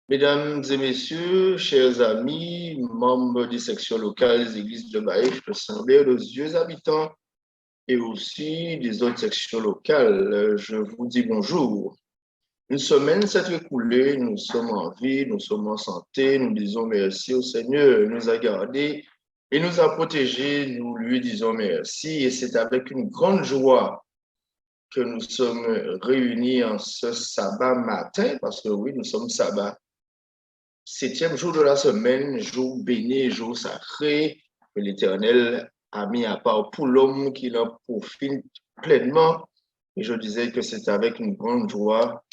Mesdames et messieurs, chers amis, membres des sections locales des églises de Baïf, de Saint-Lambert, de Dieu habitants et aussi des autres sections locales, je vous dis bonjour. Une semaine s'est écoulée, nous sommes en vie, nous sommes en santé, nous disons merci au Seigneur, il nous a gardés et nous a protégés, nous lui disons merci et c'est avec une grande joie que nous sommes réunis en ce sabbat matin, parce que oui, nous sommes sabbat. 7e jour de la semaine, jour béni, jour sacré, que l'Éternel a mis à part pour l'homme qui en profite pleinement. Et je disais que c'est avec une grande joie,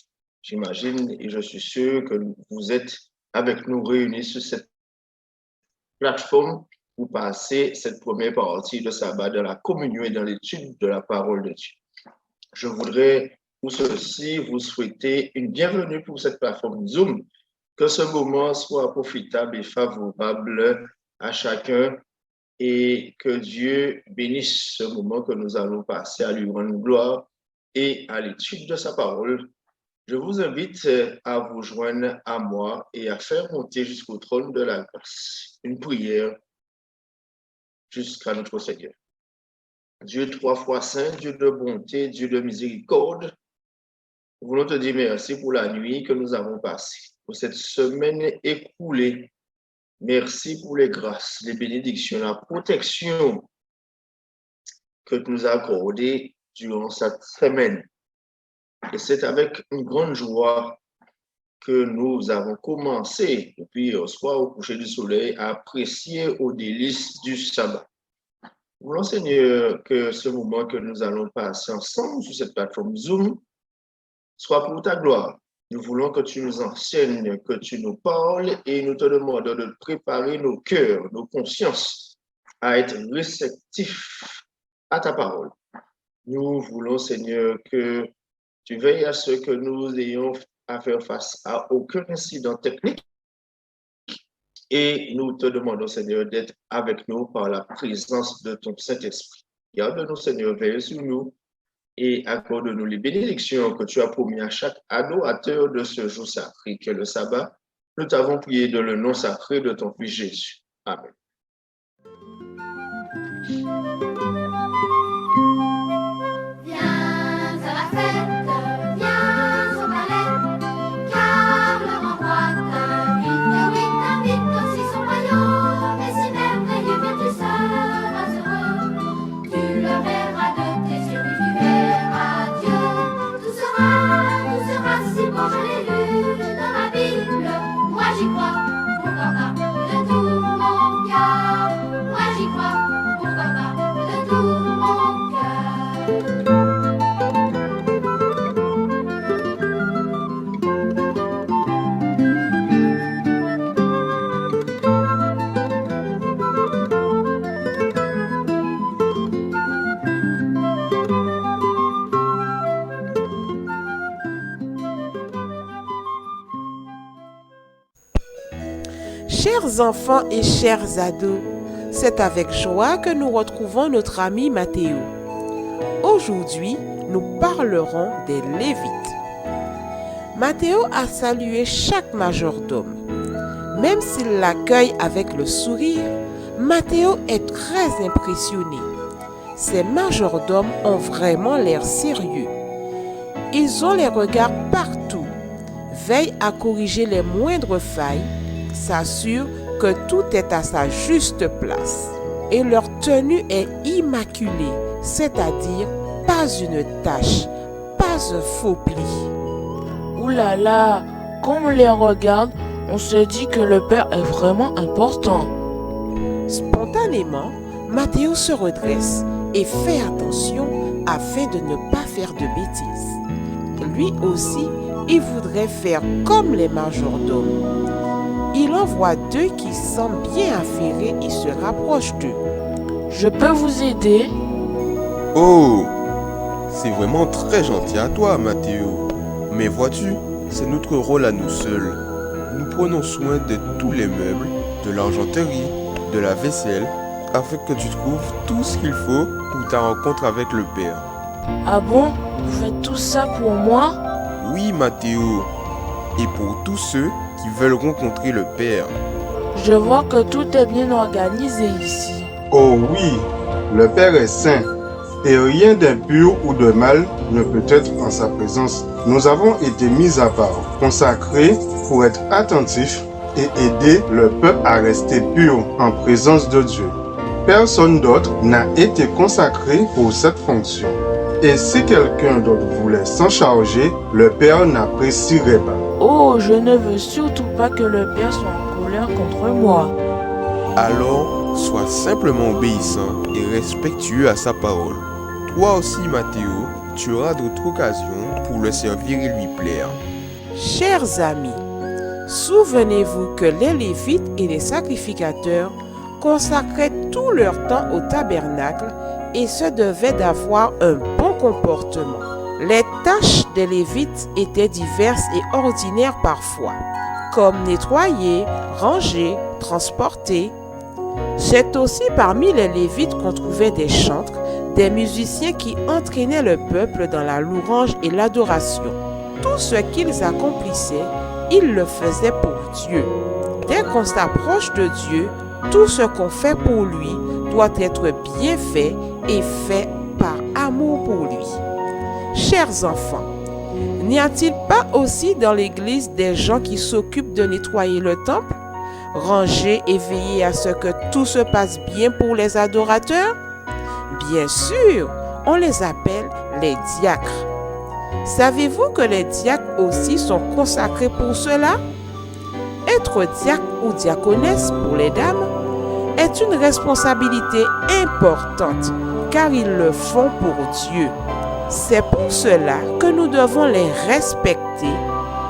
j'imagine, et je suis sûr que vous êtes avec nous réunis sur cette plateforme pour passer cette première partie de sabbat dans la communion et dans l'étude de la parole de Dieu. Je voudrais pour ceci vous souhaiter une bienvenue pour cette plateforme Zoom. Que ce moment soit profitable et favorable à chacun et que Dieu bénisse ce moment que nous allons passer à lui rendre gloire et à l'étude de sa parole. Je vous invite à vous joindre à moi et à faire monter jusqu'au trône de la grâce une prière jusqu'à notre Seigneur. Dieu trois fois saint, Dieu de bonté, Dieu de miséricorde, nous voulons te dire merci pour la nuit que nous avons passée, pour cette semaine écoulée. Merci pour les grâces, les bénédictions, la protection que tu nous as accordée durant cette semaine. Et c'est avec une grande joie que nous avons commencé, depuis hier soir au coucher du soleil, à apprécier aux délices du sabbat. Nous voulons, Seigneur, que ce moment que nous allons passer ensemble sur cette plateforme Zoom soit pour ta gloire. Nous voulons que tu nous enseignes, que tu nous parles et nous te demandons de préparer nos cœurs, nos consciences à être réceptifs à ta parole. Nous voulons, Seigneur, que tu veilles à ce que nous ayons à faire face à aucun incident technique et nous te demandons, Seigneur, d'être avec nous par la présence de ton Saint-Esprit. Garde-nous, Seigneur, veille sur nous et accorde-nous les bénédictions que tu as promis à chaque adorateur de ce jour sacré, que le sabbat. Nous t'avons prié dans le nom sacré de ton Fils Jésus. Amen. Chers enfants et chers ados, c'est avec joie que nous retrouvons notre ami Mathéo. Aujourd'hui, nous parlerons des Lévites. Mathéo a salué chaque majordome. Même s'il l'accueille avec le sourire, Mathéo est très impressionné. Ces majordomes ont vraiment l'air sérieux. Ils ont les regards partout, veillent à corriger les moindres failles, s'assurent que tout est à sa juste place. Et leur tenue est immaculée, c'est-à-dire pas une tache, pas un faux pli. Ouh là là, quand on les regarde, on se dit que le père est vraiment important. Spontanément, Mathéo se redresse et fait attention afin de ne pas faire de bêtises. Lui aussi, il voudrait faire comme les majordomes. Il en voit deux qui semblent bien affairés et se rapproche d'eux. Je peux vous aider? Oh, c'est vraiment très gentil à toi, Mathéo. Mais vois-tu, c'est notre rôle à nous seuls. Nous prenons soin de tous les meubles, de l'argenterie, de la vaisselle, afin que tu trouves tout ce qu'il faut pour ta rencontre avec le Père. Ah bon? Vous faites tout ça pour moi? Oui, Mathéo. et pour tous ceux qui veulent rencontrer le Père. Je vois que tout est bien organisé ici. Oh oui, le Père est saint et rien d'impur ou de mal ne peut être en sa présence. Nous avons été mis à part, consacrés pour être attentifs et aider le peuple à rester pur en présence de Dieu. Personne d'autre n'a été consacré pour cette fonction. Et si quelqu'un d'autre voulait s'en charger, le Père n'apprécierait pas. Oh, je ne veux surtout pas que le Père soit en colère contre moi. Alors, sois simplement obéissant et respectueux à sa parole. Toi aussi, Matthéo, tu auras d'autres occasions pour le servir et lui plaire. Chers amis, souvenez-vous que les Lévites et les sacrificateurs consacraient tout leur temps au tabernacle et se devaient d'avoir un bon comportement. Les tâches des Lévites étaient diverses et ordinaires parfois, comme nettoyer, ranger, transporter. C'est aussi parmi les Lévites qu'on trouvait des chantres, des musiciens qui entraînaient le peuple dans la louange et l'adoration. Tout ce qu'ils accomplissaient, ils le faisaient pour Dieu. Dès qu'on s'approche de Dieu, tout ce qu'on fait pour lui doit être bien fait et fait par amour pour lui. Chers enfants, n'y a-t-il pas aussi dans l'Église des gens qui s'occupent de nettoyer le temple, ranger et veiller à ce que tout se passe bien pour les adorateurs? Bien sûr, on les appelle les diacres. Savez-vous que les diacres aussi sont consacrés pour cela? Être diacre ou diaconesse pour les dames est une responsabilité importante car ils le font pour Dieu. C'est pour cela que nous devons les respecter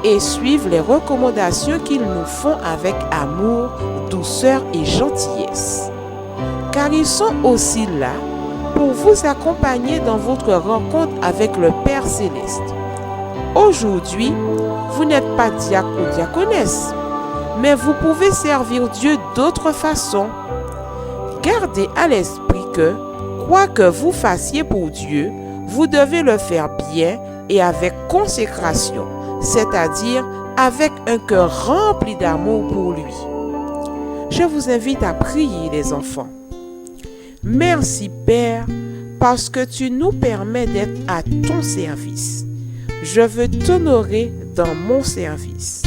et suivre les recommandations qu'ils nous font avec amour, douceur et gentillesse. Car ils sont aussi là pour vous accompagner dans votre rencontre avec le Père Céleste. Aujourd'hui, vous n'êtes pas diacre ou diaconesse, mais vous pouvez servir Dieu d'autre façon. Gardez à l'esprit que, quoi que vous fassiez pour Dieu, vous devez le faire bien et avec consécration, c'est-à-dire avec un cœur rempli d'amour pour lui. Je vous invite à prier, les enfants. Merci, Père, parce que tu nous permets d'être à ton service. Je veux t'honorer dans mon service.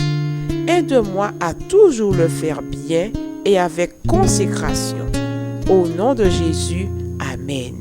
Aide-moi à toujours le faire bien et avec consécration. Au nom de Jésus, Amen.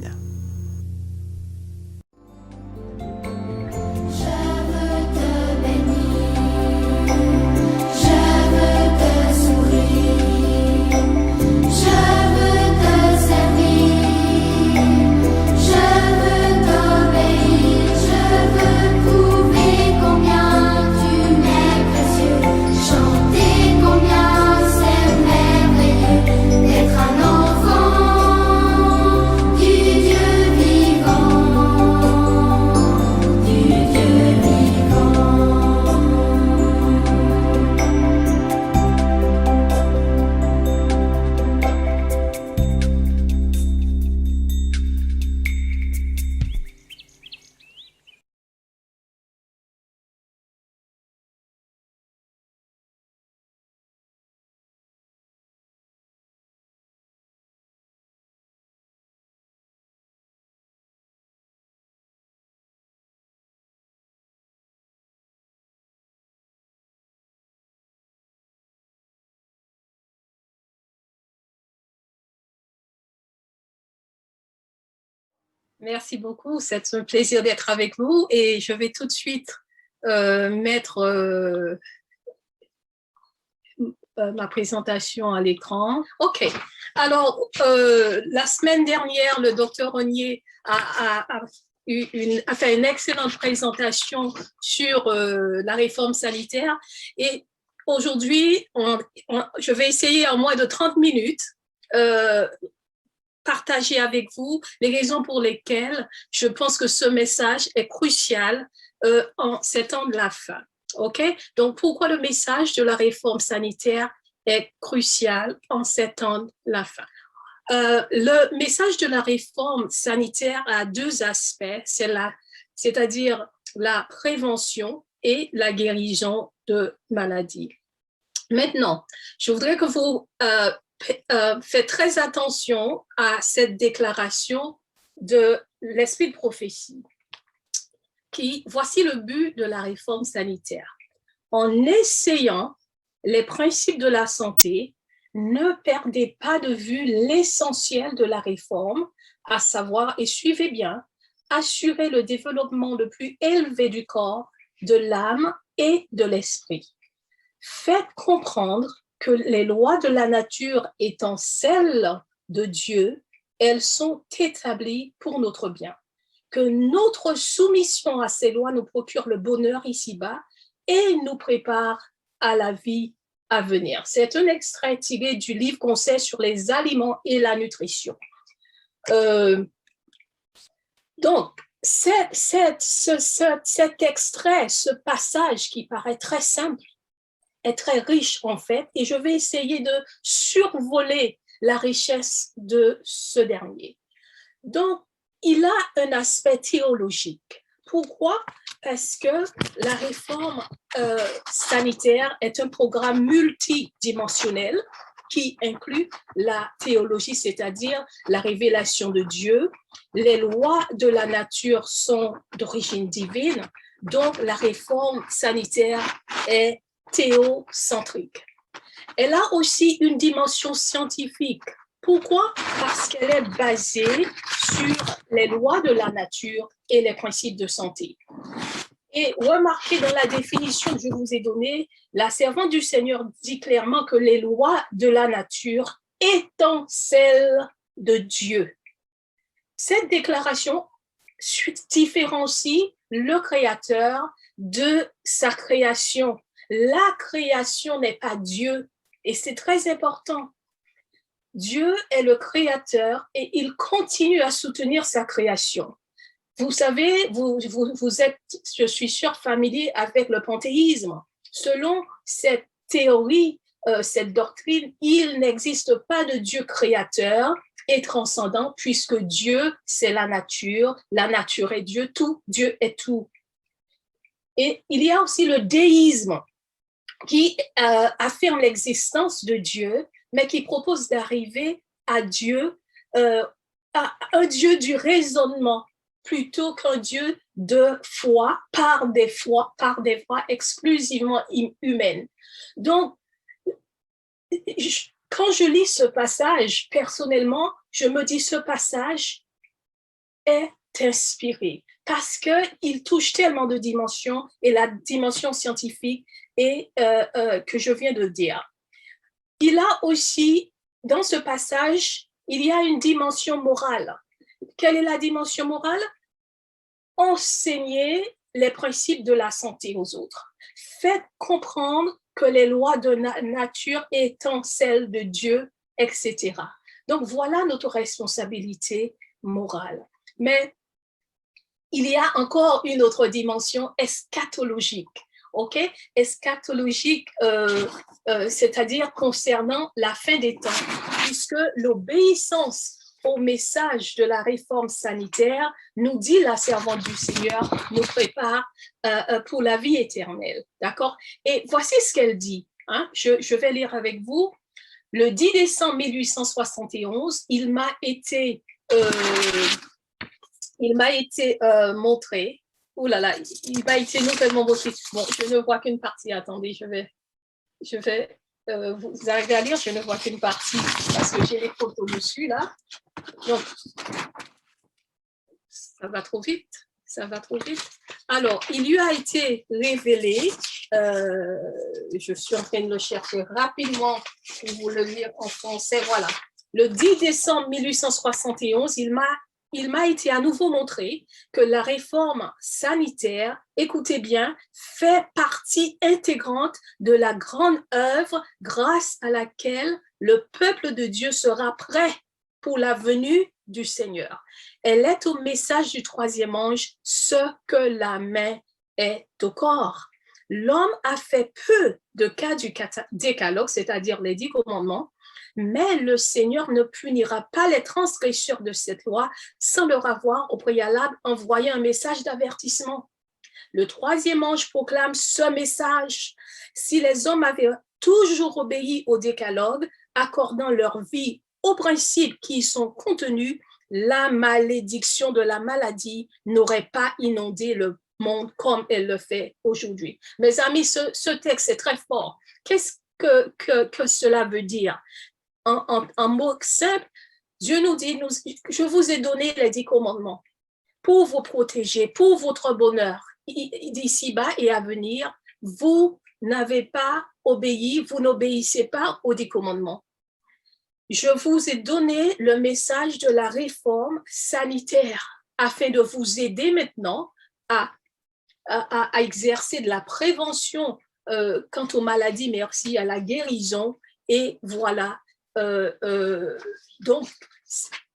Merci beaucoup, c'est un plaisir d'être avec vous et je vais tout de suite mettre ma présentation à l'écran. OK. Alors, la semaine dernière, le docteur Rognier a fait une excellente présentation sur la réforme sanitaire et aujourd'hui, je vais essayer en moins de 30 minutes partager avec vous les raisons pour lesquelles je pense que ce message est crucial en ces temps de la fin. OK? Donc, pourquoi le message de la réforme sanitaire est crucial en ces temps de la fin? Le message de la réforme sanitaire a deux aspects, c'est-à-dire la prévention et la guérison de maladies. Maintenant, je voudrais que vous faites très attention à cette déclaration de l'esprit de prophétie. Voici le but de la réforme sanitaire. En essayant les principes de la santé, ne perdez pas de vue l'essentiel de la réforme, à savoir, et suivez bien, assurer le développement le plus élevé du corps, de l'âme et de l'esprit. Faites comprendre que les lois de la nature étant celles de Dieu, elles sont établies pour notre bien. Que notre soumission à ces lois nous procure le bonheur ici-bas et nous prépare à la vie à venir. C'est un extrait tiré du livre Conseil sur les aliments et la nutrition. Donc, cet extrait, ce passage qui paraît très simple, est très riche en fait, et je vais essayer de survoler la richesse de ce dernier. Donc, il a un aspect théologique. Pourquoi? Parce que la réforme sanitaire est un programme multidimensionnel qui inclut la théologie, c'est-à-dire la révélation de Dieu. Les lois de la nature sont d'origine divine, donc la réforme sanitaire est théocentrique. Elle a aussi une dimension scientifique. Pourquoi? Parce qu'elle est basée sur les lois de la nature et les principes de santé. Et remarquez dans la définition que je vous ai donnée, la servante du Seigneur dit clairement que les lois de la nature étant celles de Dieu. Cette déclaration différencie le Créateur de sa création. La création n'est pas Dieu, et c'est très important. Dieu est le Créateur et il continue à soutenir sa création. Vous savez, vous êtes, je suis sûre, familier avec le panthéisme. Selon cette théorie, cette doctrine, il n'existe pas de Dieu créateur et transcendant puisque Dieu, c'est la nature est Dieu, tout, Dieu est tout. Et il y a aussi le déisme qui affirme l'existence de Dieu, mais qui propose d'arriver à Dieu, à un Dieu du raisonnement, plutôt qu'un Dieu de foi, par des voies exclusivement humaines. Donc, quand je lis ce passage, personnellement, je me dis ce passage est inspiré parce qu'il touche tellement de dimensions et la dimension scientifique et, que je viens de dire. Il a aussi, dans ce passage, il y a une dimension morale. Quelle est la dimension morale? Enseigner les principes de la santé aux autres. Faites comprendre que les lois de nature étant celles de Dieu, etc. Donc, voilà notre responsabilité morale. Mais il y a encore une autre dimension eschatologique. Okay? Eschatologique, c'est-à-dire concernant la fin des temps, puisque l'obéissance au message de la réforme sanitaire, nous dit la servante du Seigneur, nous prépare pour la vie éternelle. D'accord? Et voici ce qu'elle dit. Hein? Je vais lire avec vous. Le 10 décembre 1871, il m'a été montré. Oh là là, il m'a été nouvellement montré. Bon, je ne vois qu'une partie. Attendez, je vais vous arrivez à lire, je ne vois qu'une partie parce que j'ai les photos dessus là. Donc, ça va trop vite. Alors, il lui a été révélé, je suis en train de le chercher rapidement pour vous le lire en français, voilà. Le 10 décembre 1871, il m'a été à nouveau montré que la réforme sanitaire, écoutez bien, fait partie intégrante de la grande œuvre grâce à laquelle le peuple de Dieu sera prêt pour la venue du Seigneur. Elle est au message du troisième ange, ce que la main est au corps. L'homme a fait peu de cas du décalogue, c'est-à-dire les 10 commandements, mais le Seigneur ne punira pas les transgresseurs de cette loi sans leur avoir au préalable envoyé un message d'avertissement. Le troisième ange proclame ce message. Si les hommes avaient toujours obéi au décalogue, accordant leur vie aux principes qui y sont contenus, la malédiction de la maladie n'aurait pas inondé le monde comme elle le fait aujourd'hui. Mes amis, ce texte est très fort. Qu'est-ce que cela veut dire? En mots simples, Dieu nous dit, je vous ai donné les 10 commandements pour vous protéger, pour votre bonheur d'ici-bas et à venir. Vous n'avez pas obéi, vous n'obéissez pas aux 10 commandements. Je vous ai donné le message de la réforme sanitaire afin de vous aider maintenant à exercer de la prévention quant aux maladies, mais aussi à la guérison. Et voilà, donc,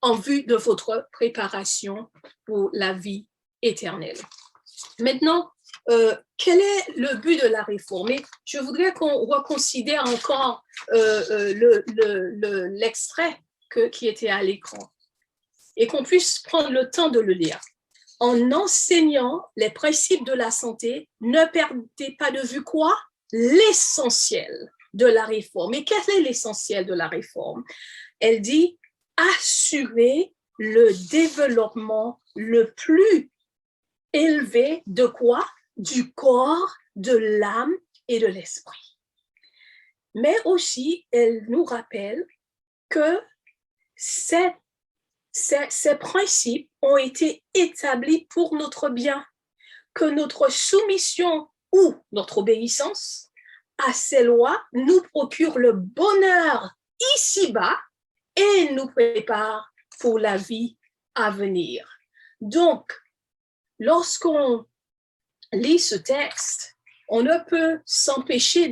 en vue de votre préparation pour la vie éternelle. Maintenant, quel est le but de la réforme? Et je voudrais qu'on reconsidère encore l'extrait qui était à l'écran et qu'on puisse prendre le temps de le lire. En enseignant les principes de la santé, ne perdez pas de vue quoi? L'essentiel de la réforme. Et quel est l'essentiel de la réforme? Elle dit assurer le développement le plus élevé de quoi? Du corps, de l'âme et de l'esprit. Mais aussi, elle nous rappelle que ces principes ont été établis pour notre bien, que notre soumission ou notre obéissance à ces lois nous procure le bonheur ici-bas et nous prépare pour la vie à venir. Donc, lorsqu'on lit ce texte, on ne peut s'empêcher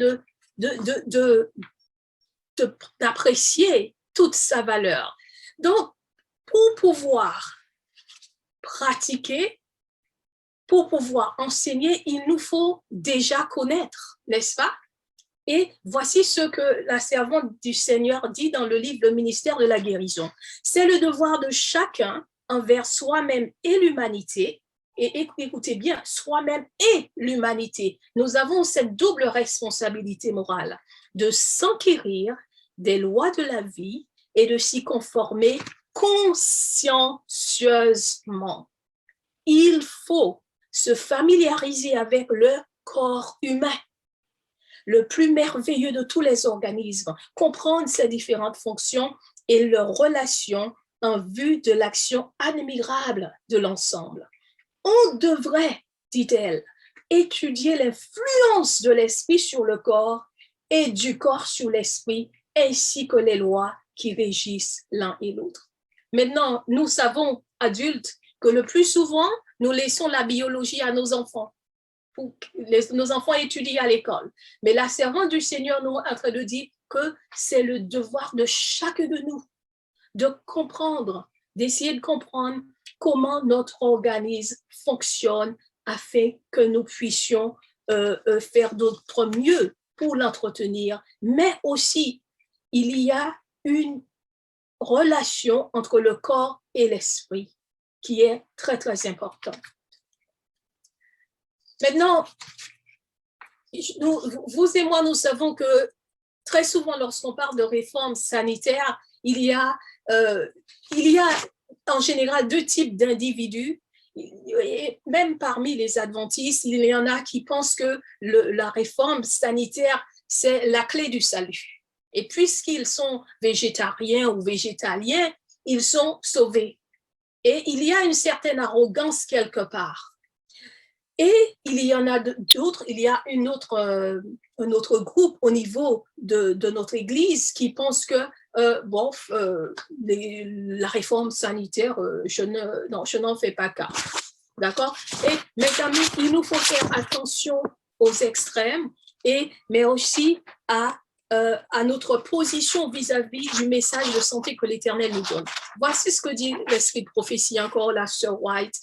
d'apprécier toute sa valeur. Donc, pour pouvoir pratiquer, pour pouvoir enseigner, il nous faut déjà connaître, n'est-ce pas? Et voici ce que la servante du Seigneur dit dans le livre Le ministère de la guérison. C'est le devoir de chacun envers soi-même et l'humanité. Et écoutez bien, soi-même et l'humanité. Nous avons cette double responsabilité morale de s'enquérir des lois de la vie et de s'y conformer consciencieusement. Il faut se familiariser avec le corps humain, le plus merveilleux de tous les organismes, comprendre ses différentes fonctions et leurs relations en vue de l'action admirable de l'ensemble. On devrait, dit-elle, étudier l'influence de l'esprit sur le corps et du corps sur l'esprit, ainsi que les lois qui régissent l'un et l'autre. Maintenant, nous savons, adultes, que le plus souvent, nous laissons la biologie à nos enfants. Nos enfants étudient à l'école. Mais la servante du Seigneur nous est en train de dire que c'est le devoir de chacun de nous de comprendre, d'essayer de comprendre comment notre organisme fonctionne afin que nous puissions faire d'autre mieux pour l'entretenir. Mais aussi, il y a une relation entre le corps et l'esprit qui est très, très importante. Maintenant, vous et moi, nous savons que très souvent, lorsqu'on parle de réforme sanitaire, il y a en général 2 types d'individus. Et même parmi les adventistes, il y en a qui pensent que la réforme sanitaire, c'est la clé du salut. Et puisqu'ils sont végétariens ou végétaliens, ils sont sauvés. Et il y a une certaine arrogance quelque part. Et il y en a d'autres, il y a un autre groupe au niveau de notre Église qui pense que la réforme sanitaire, je n'en fais pas cas. D'accord? Et mes amis, il nous faut faire attention aux extrêmes, mais aussi à notre position vis-à-vis du message de santé que l'Éternel nous donne. Voici ce que dit l'Esprit de prophétie, encore la sœur White.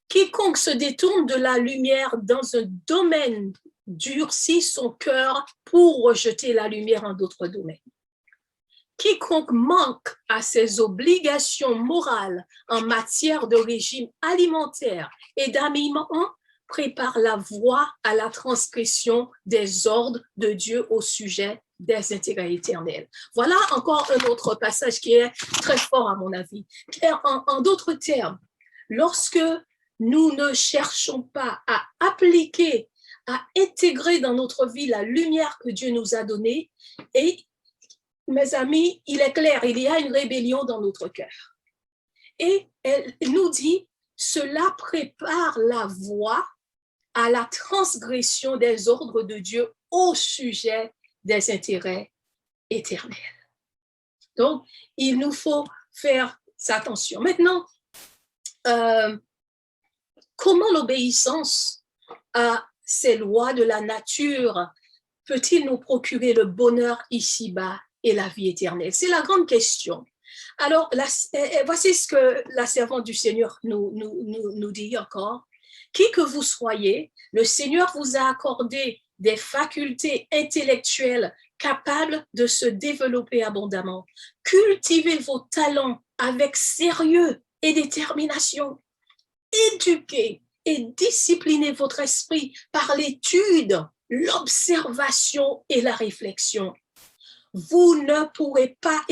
Quiconque se détourne de la lumière dans un domaine durcit son cœur pour rejeter la lumière en d'autres domaines. Quiconque manque à ses obligations morales en matière de régime alimentaire et d'habillement prépare la voie à la transgression des ordres de Dieu au sujet des intérêts éternels. Voilà encore un autre passage qui est très fort à mon avis. En d'autres termes, lorsque nous ne cherchons pas à appliquer, à intégrer dans notre vie la lumière que Dieu nous a donnée, et mes amis, il est clair, il y a une rébellion dans notre cœur. Et elle nous dit, cela prépare la voie à la transgression des ordres de Dieu au sujet des intérêts éternels. Donc, il nous faut faire attention. Maintenant, comment l'obéissance à ces lois de la nature peut-il nous procurer le bonheur ici-bas et la vie éternelle? C'est la grande question. Alors, voici ce que la servante du Seigneur nous dit encore. Qui que vous soyez, le Seigneur vous a accordé des facultés intellectuelles capables de se développer abondamment. Cultivez vos talents avec sérieux et détermination. Éduquez et disciplinez votre esprit par l'étude, l'observation et la réflexion. Vous ne pourrez pas,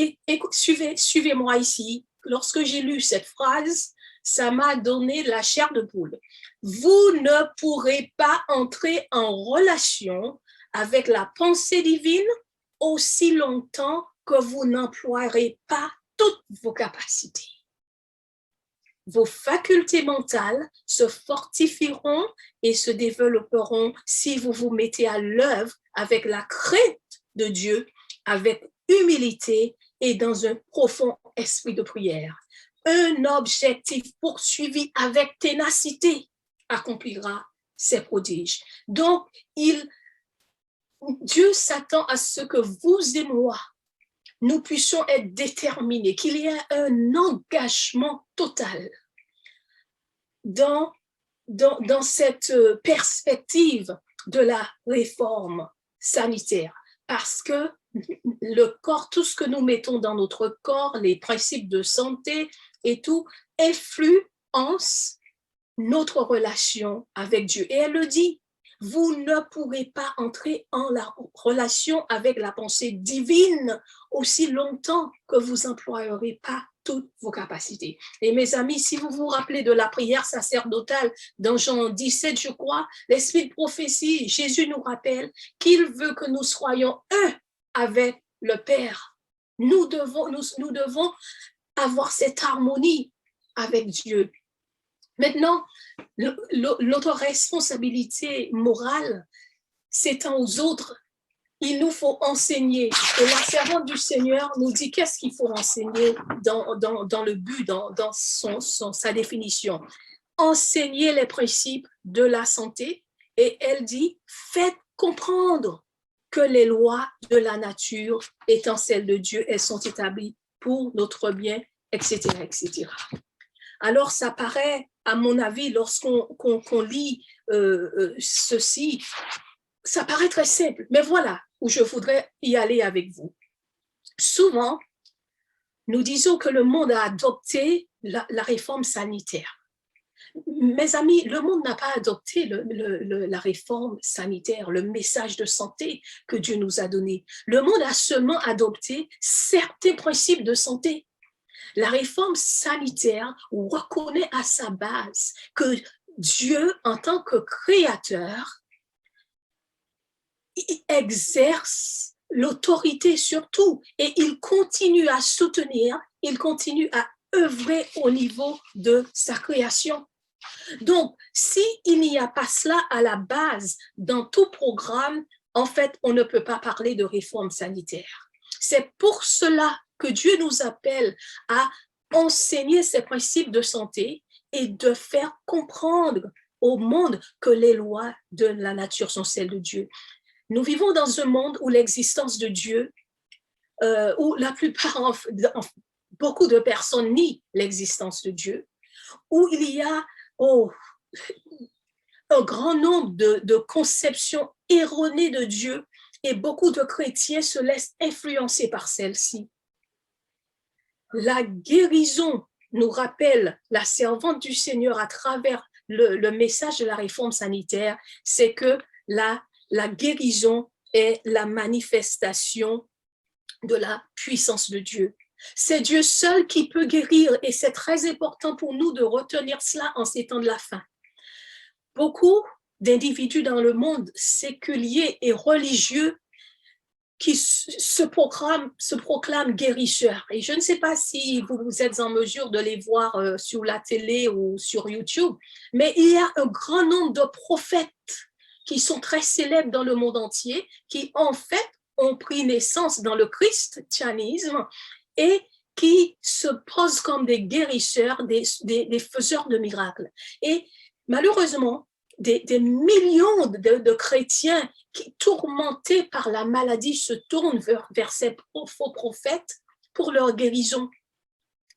suivez-moi ici, lorsque j'ai lu cette phrase, ça m'a donné la chair de poule. Vous ne pourrez pas entrer en relation avec la pensée divine aussi longtemps que vous n'emploierez pas toutes vos capacités. Vos facultés mentales se fortifieront et se développeront si vous vous mettez à l'œuvre avec la crainte de Dieu, avec humilité et dans un profond esprit de prière. Un objectif poursuivi avec ténacité accomplira ses prodiges. Donc, Dieu s'attend à ce que vous et moi, nous puissions être déterminés, qu'il y ait un engagement total dans cette perspective de la réforme sanitaire. Parce que le corps, tout ce que nous mettons dans notre corps, les principes de santé et tout, influence notre relation avec Dieu. Et elle le dit, vous ne pourrez pas entrer en la relation avec la pensée divine aussi longtemps que vous n'emploierez pas toutes vos capacités. Et mes amis, si vous vous rappelez de la prière sacerdotale dans Jean 17, je crois, l'esprit de prophétie, Jésus nous rappelle qu'il veut que nous soyons un avec le Père. Nous devons avoir cette harmonie avec Dieu. Maintenant, notre responsabilité morale s'étend aux autres. Il nous faut enseigner. Et la servante du Seigneur nous dit qu'est-ce qu'il faut enseigner dans le but, dans sa définition. Enseigner les principes de la santé. Et elle dit, faites comprendre que les lois de la nature, étant celles de Dieu, elles sont établies pour notre bien, etc., etc. Alors, ça paraît, à mon avis, lorsqu'on lit ceci, ça paraît très simple, mais voilà où je voudrais y aller avec vous. Souvent, nous disons que le monde a adopté la réforme sanitaire. Mes amis, le monde n'a pas adopté la réforme sanitaire, le message de santé que Dieu nous a donné. Le monde a seulement adopté certains principes de santé. La réforme sanitaire reconnaît à sa base que Dieu, en tant que créateur, il exerce l'autorité sur tout et il continue à soutenir, il continue à œuvrer au niveau de sa création. Donc, s'il n'y a pas cela à la base dans tout programme, en fait, on ne peut pas parler de réforme sanitaire. C'est pour cela que Dieu nous appelle à enseigner ces principes de santé et de faire comprendre au monde que les lois de la nature sont celles de Dieu. Nous vivons dans un monde où l'existence de Dieu, où la plupart, beaucoup de personnes nient l'existence de Dieu, où il y a un grand nombre de conceptions erronées de Dieu et beaucoup de chrétiens se laissent influencer par celle-ci. La guérison nous rappelle la servante du Seigneur à travers le message de la réforme sanitaire, c'est que la guérison est la manifestation de la puissance de Dieu. C'est Dieu seul qui peut guérir et c'est très important pour nous de retenir cela en ces temps de la fin. Beaucoup d'individus dans le monde séculier et religieux qui se proclament guérisseurs. Et je ne sais pas si vous êtes en mesure de les voir sur la télé ou sur YouTube, mais il y a un grand nombre de prophètes qui sont très célèbres dans le monde entier, qui en fait ont pris naissance dans le christianisme et qui se posent comme des guérisseurs, des faiseurs de miracles. Et malheureusement, des millions de chrétiens qui, tourmentés par la maladie, se tournent vers ces faux prophètes pour leur guérison.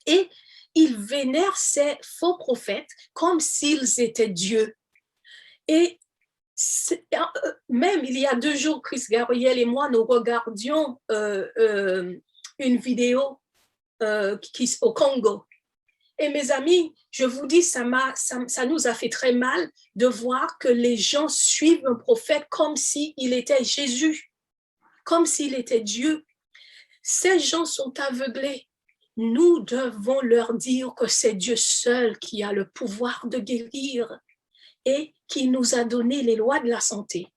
Et ils vénèrent ces faux prophètes comme s'ils étaient Dieu. Et même il y a 2 jours, Chris Gabriel et moi, nous regardions une vidéo au Congo. Et mes amis, je vous dis, ça nous a fait très mal de voir que les gens suivent un prophète comme s'il était Jésus, comme s'il était Dieu. Ces gens sont aveuglés. Nous devons leur dire que c'est Dieu seul qui a le pouvoir de guérir et qui nous a donné les lois de la santé.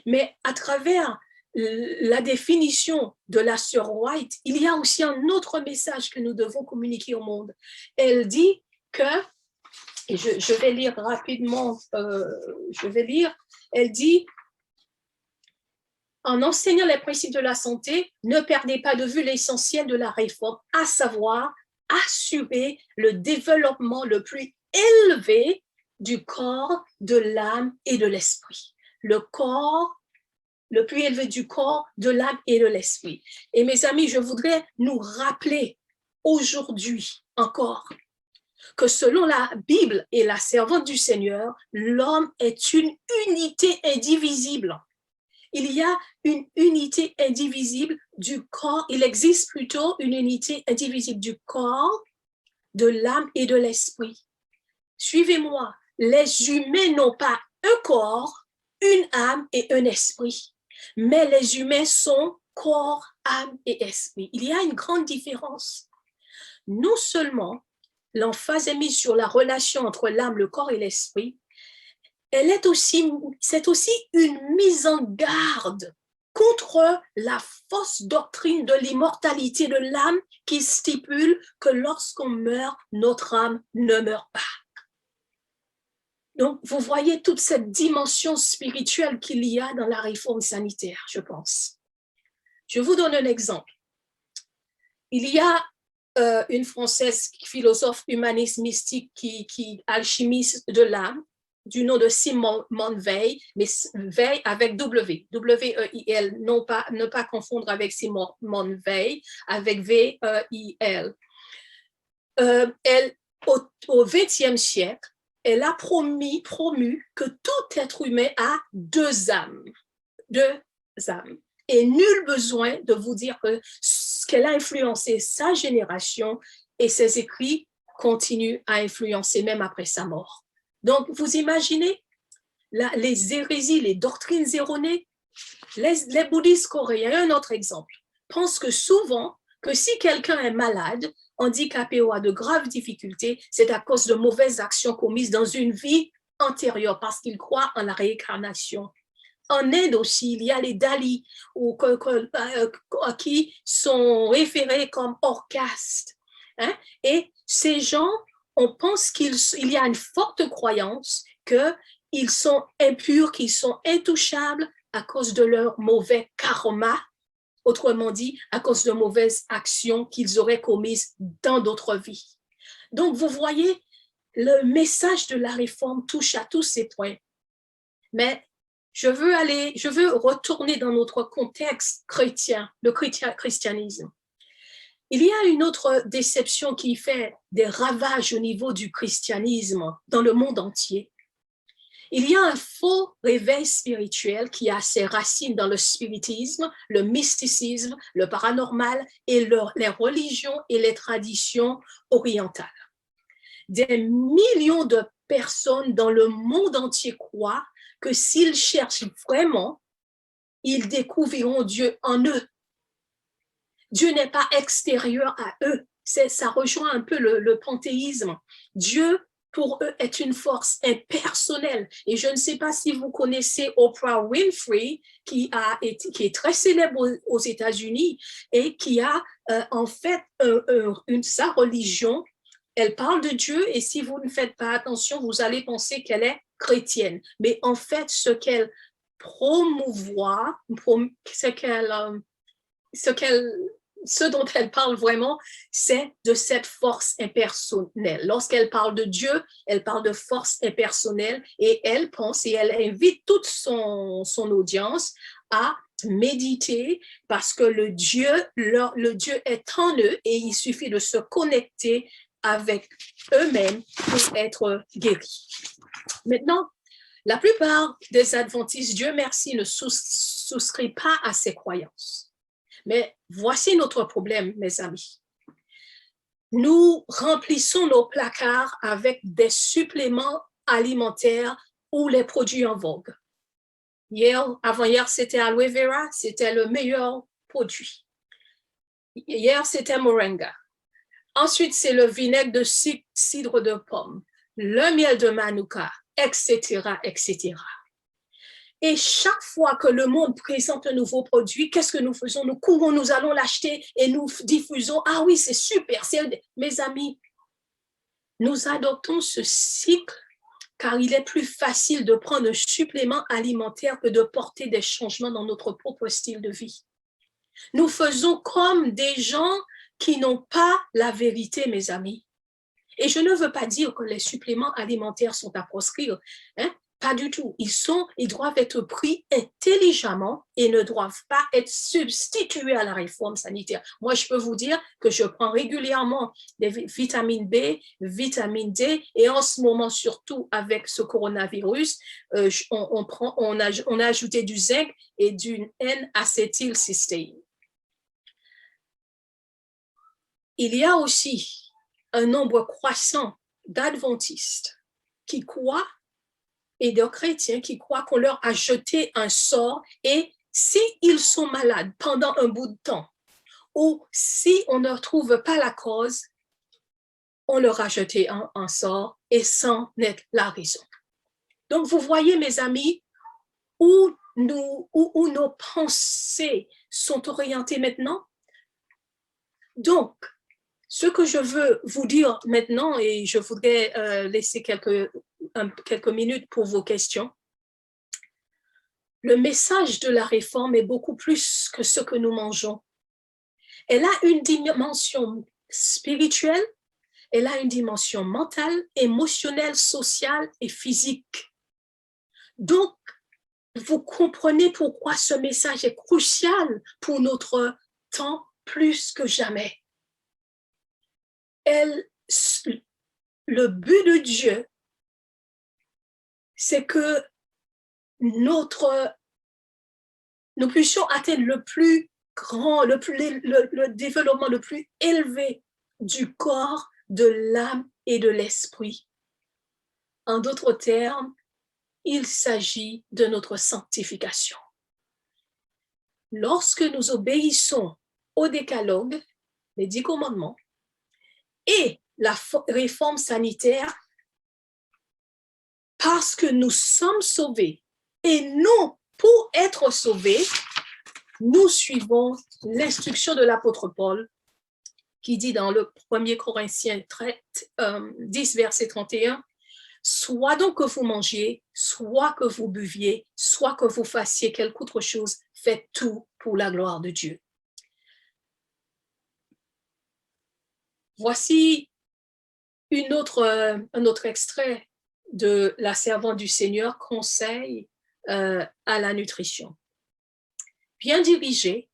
Mais à travers la définition de la sœur White, il y a aussi un autre message que nous devons communiquer au monde. Elle dit que, et je vais lire rapidement, elle dit, en enseignant les principes de la santé, ne perdez pas de vue l'essentiel de la réforme, à savoir assurer le développement le plus élevé du corps, de l'âme et de l'esprit. Le corps, le plus élevé du corps, de l'âme et de l'esprit. Et mes amis, je voudrais nous rappeler aujourd'hui encore que selon la Bible et la servante du Seigneur, l'homme est une unité indivisible. Il y a une unité indivisible du corps, il existe plutôt une unité indivisible du corps, de l'âme et de l'esprit. Suivez-moi, les humains n'ont pas un corps, une âme et un esprit. Mais les humains sont corps, âme et esprit. Il y a une grande différence. Non seulement l'emphase est mise sur la relation entre l'âme, le corps et l'esprit, c'est aussi une mise en garde contre la fausse doctrine de l'immortalité de l'âme qui stipule que lorsqu'on meurt, notre âme ne meurt pas. Donc, vous voyez toute cette dimension spirituelle qu'il y a dans la réforme sanitaire, je pense. Je vous donne un exemple. Il y a une Française philosophe humaniste mystique qui alchimiste de l'âme, du nom de Simone Weil, mais Weil avec W, W-E-I-L, ne pas confondre avec Simone Weil, avec V-E-I-L. Elle, au XXe siècle, elle a promu que tout être humain a 2 âmes. 2 âmes. Et nul besoin de vous dire qu'elle a influencé sa génération et ses écrits continuent à influencer même après sa mort. Donc, vous imaginez les hérésies, les doctrines erronées. Les bouddhistes coréens, un autre exemple, pensent que souvent, que si quelqu'un est malade, handicapé ou a de graves difficultés, c'est à cause de mauvaises actions commises dans une vie antérieure, parce qu'ils croient en la réincarnation. En Inde aussi, il y a les Dalis qui sont référés comme hors caste. Hein? Et ces gens, on pense qu'il y a une forte croyance qu'ils sont impurs, qu'ils sont intouchables à cause de leur mauvais karma, autrement dit, à cause de mauvaises actions qu'ils auraient commises dans d'autres vies. Donc, vous voyez, le message de la réforme touche à tous ces points. Mais je veux retourner dans notre contexte chrétien, le christianisme. Il y a une autre déception qui fait des ravages au niveau du christianisme dans le monde entier. Il y a un faux réveil spirituel qui a ses racines dans le spiritisme, le mysticisme, le paranormal et les religions et les traditions orientales. Des millions de personnes dans le monde entier croient que s'ils cherchent vraiment, ils découvriront Dieu en eux. Dieu n'est pas extérieur à eux. Ça rejoint un peu le panthéisme. Dieu, pour eux, est une force impersonnelle. Et je ne sais pas si vous connaissez Oprah Winfrey, qui est très célèbre aux États-Unis et qui a en fait sa religion. Elle parle de Dieu et si vous ne faites pas attention, vous allez penser qu'elle est chrétienne. Mais en fait, ce qu'elle promouvoit, ce dont elle parle vraiment, c'est de cette force impersonnelle. Lorsqu'elle parle de Dieu, elle parle de force impersonnelle et elle pense et elle invite toute son audience à méditer parce que le Dieu est en eux et il suffit de se connecter avec eux-mêmes pour être guéris. Maintenant, la plupart des adventistes, Dieu merci, ne souscrivent pas à ces croyances. Mais voici notre problème, mes amis. Nous remplissons nos placards avec des suppléments alimentaires ou les produits en vogue. Avant-hier, c'était aloe vera, c'était le meilleur produit. Hier, c'était moringa. Ensuite, c'est le vinaigre de cidre de pomme, le miel de manuka, etc., etc. Et chaque fois que le monde présente un nouveau produit, qu'est-ce que nous faisons? Nous courons, nous allons l'acheter et nous diffusons. Ah oui, c'est super. Mes amis, nous adoptons ce cycle car il est plus facile de prendre un supplément alimentaire que de porter des changements dans notre propre style de vie. Nous faisons comme des gens qui n'ont pas la vérité, mes amis. Et je ne veux pas dire que les suppléments alimentaires sont à proscrire, hein? Pas du tout. Ils doivent être pris intelligemment et ne doivent pas être substitués à la réforme sanitaire. Moi, je peux vous dire que je prends régulièrement des vitamines B, vitamine D, et en ce moment, surtout avec ce coronavirus, on a ajouté du zinc et du N-acétylcystéine. Il y a aussi un nombre croissant d'adventistes qui croient et de chrétiens qui croient qu'on leur a jeté un sort et s'ils sont malades pendant un bout de temps ou si on ne trouve pas la cause, on leur a jeté un sort et sans être la raison. Donc, vous voyez, mes amis, où nos pensées sont orientées maintenant. Donc, ce que je veux vous dire maintenant, et je voudrais laisser quelques minutes pour vos questions. Le message de la réforme est beaucoup plus que ce que nous mangeons. Elle a une dimension spirituelle, elle a une dimension mentale, émotionnelle, sociale et physique. Donc, vous comprenez pourquoi ce message est crucial pour notre temps plus que jamais. Le but de Dieu, c'est que nous puissions atteindre le plus grand, le développement le plus élevé du corps, de l'âme et de l'esprit. En d'autres termes, il s'agit de notre sanctification. Lorsque nous obéissons au décalogue, les 10 commandements, et la réforme sanitaire, parce que nous sommes sauvés et non pour être sauvés, nous suivons l'instruction de l'apôtre Paul qui dit dans le 1er Corinthiens 10, verset 31, « Soit donc que vous mangiez, soit que vous buviez, soit que vous fassiez quelque autre chose, faites tout pour la gloire de Dieu. » Voici un autre extrait de la servante du Seigneur, conseil à la nutrition. Bien dirigée,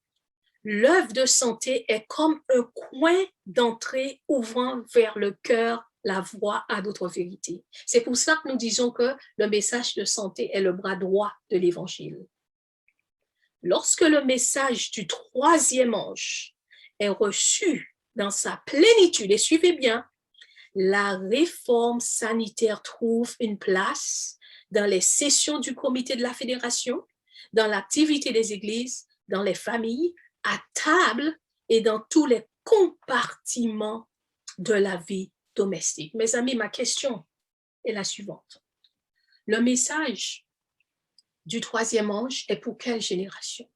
l'œuvre de santé est comme un coin d'entrée ouvrant vers le cœur la voie à d'autres vérités. C'est pour ça que nous disons que le message de santé est le bras droit de l'Évangile. Lorsque le message du 3e ange est reçu dans sa plénitude, et suivez bien, la réforme sanitaire trouve une place dans les sessions du comité de la fédération, dans l'activité des églises, dans les familles, à table et dans tous les compartiments de la vie domestique. Mes amis, ma question est la suivante. Le message du troisième ange est pour quelle génération?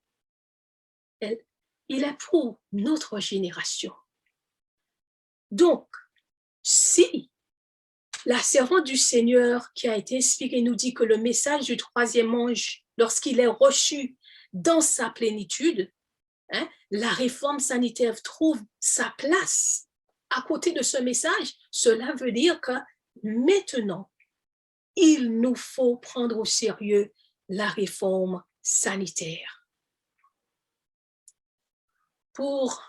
Il est pour notre génération. Donc, si la servante du Seigneur qui a été expliquée nous dit que le message du troisième ange, lorsqu'il est reçu dans sa plénitude, la réforme sanitaire trouve sa place à côté de ce message, cela veut dire que maintenant, il nous faut prendre au sérieux la réforme sanitaire. Pour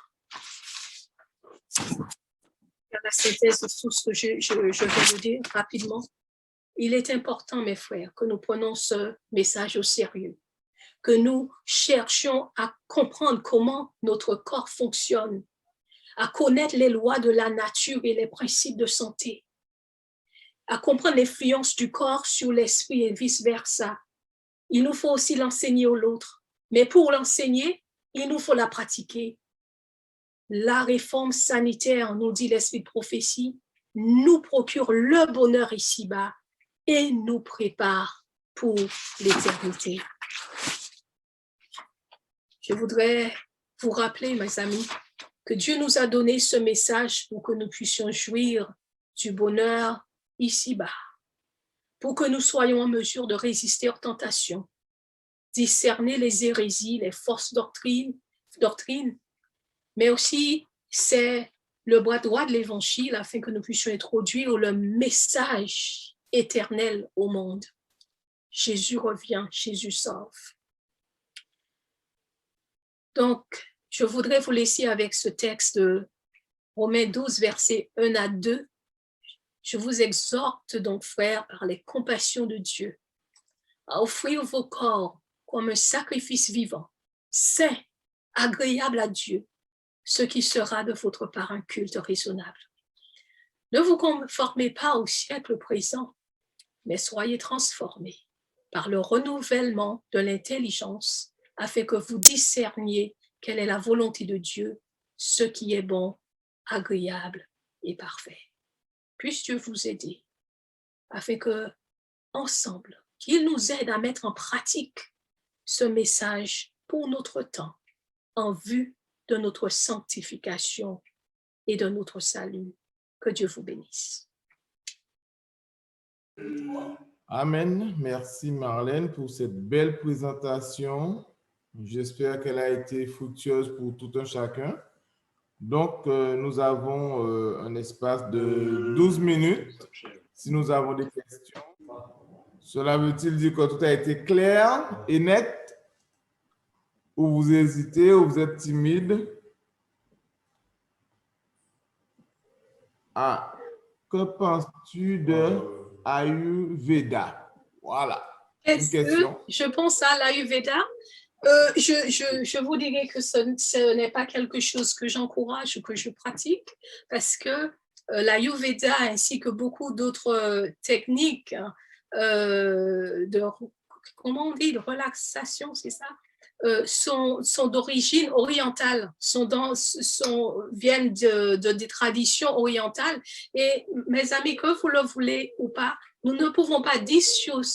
faire la synthèse de tout ce que je vais vous dire rapidement, il est important, mes frères, que nous prenions ce message au sérieux, que nous cherchions à comprendre comment notre corps fonctionne, à connaître les lois de la nature et les principes de santé, à comprendre l'influence du corps sur l'esprit et vice-versa. Il nous faut aussi l'enseigner aux autres, mais pour l'enseigner, il nous faut la pratiquer. La réforme sanitaire, nous dit l'esprit de prophétie, nous procure le bonheur ici-bas et nous prépare pour l'éternité. Je voudrais vous rappeler, mes amis, que Dieu nous a donné ce message pour que nous puissions jouir du bonheur ici-bas, pour que nous soyons en mesure de résister aux tentations, discerner les hérésies, les fausses doctrines, mais aussi c'est le bras droit de l'évangile afin que nous puissions introduire le message éternel au monde. Jésus revient, Jésus sauve. Donc, je voudrais vous laisser avec ce texte de Romains 12, versets 1 à 2. Je vous exhorte donc, frères, par les compassions de Dieu, à offrir vos corps comme un sacrifice vivant, saint, agréable à Dieu, ce qui sera de votre part un culte raisonnable. Ne vous conformez pas au siècle présent, mais soyez transformés par le renouvellement de l'intelligence, afin que vous discerniez quelle est la volonté de Dieu, ce qui est bon, agréable et parfait. Puisse Dieu vous aider, afin que, ensemble, qu'il nous aide à mettre en pratique ce message pour notre temps, en vue de notre sanctification et de notre salut. Que Dieu vous bénisse. Amen. Merci Marlène pour cette belle présentation. J'espère qu'elle a été fructueuse pour tout un chacun. Donc, nous avons un espace de 12 minutes. Si nous avons des questions, cela veut-il dire que tout a été clair et net? Ou vous hésitez, ou vous êtes timide? Ah, que penses-tu de Ayurveda? Voilà. Une question. Je pense à l'Ayurveda. Je vous dirais que ce n'est pas quelque chose que j'encourage ou que je pratique, parce que l'Ayurveda ainsi que beaucoup d'autres techniques comment on dit, de relaxation, c'est ça, sont d'origine orientale, viennent des traditions orientales. Et mes amis, que vous le voulez ou pas, nous ne pouvons pas dissocier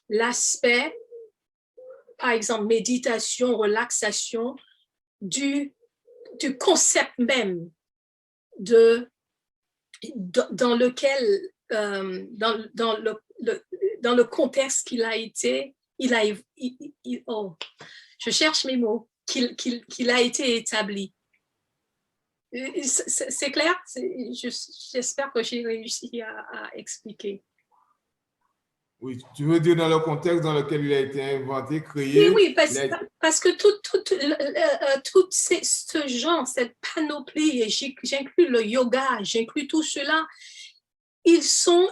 l'aspect, par exemple, méditation, relaxation, du concept même dans lequel, dans le contexte qu'il a été, je cherche mes mots, qu'il a été établi. C'est clair? J'espère que j'ai réussi à expliques. Oui, tu veux dire dans le contexte dans lequel il a été inventé, créé. Oui, parce que tout ce genre, cette panoplie, j'inclus le yoga, j'inclus tout cela, ils ont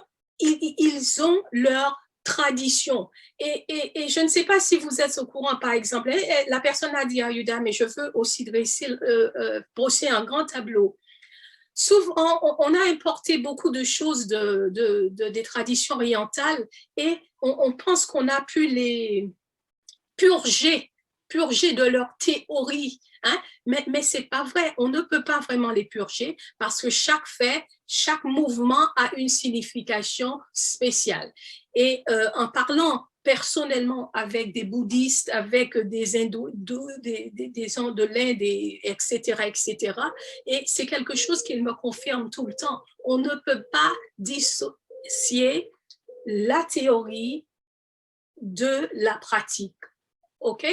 leur tradition. Et je ne sais pas si vous êtes au courant, par exemple, la personne a dit Ayurveda, mais je veux aussi brosser un grand tableau. souvent, on a importé beaucoup de choses des traditions orientales et on pense qu'on a pu les purger de leur théorie. Hein? Mais ce n'est pas vrai. On ne peut pas vraiment les purger parce que chaque fait, chaque mouvement a une signification spéciale. Et en parlant personnellement avec des bouddhistes, avec des hindous, des gens de l'Inde, etc., et c'est quelque chose qu'ils me confirment tout le temps. On ne peut pas dissocier la théorie de la pratique. OK?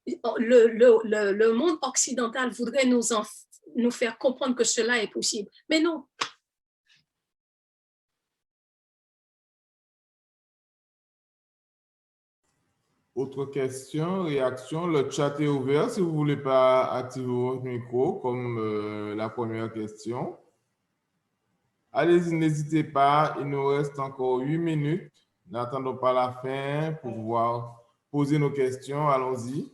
Le monde occidental voudrait nous faire comprendre que cela est possible, mais non. Autre question, réaction, le chat est ouvert si vous ne voulez pas activer votre micro comme la première question. Allez-y, n'hésitez pas, il nous reste encore 8 minutes. N'attendons pas la fin pour pouvoir poser nos questions. Allons-y.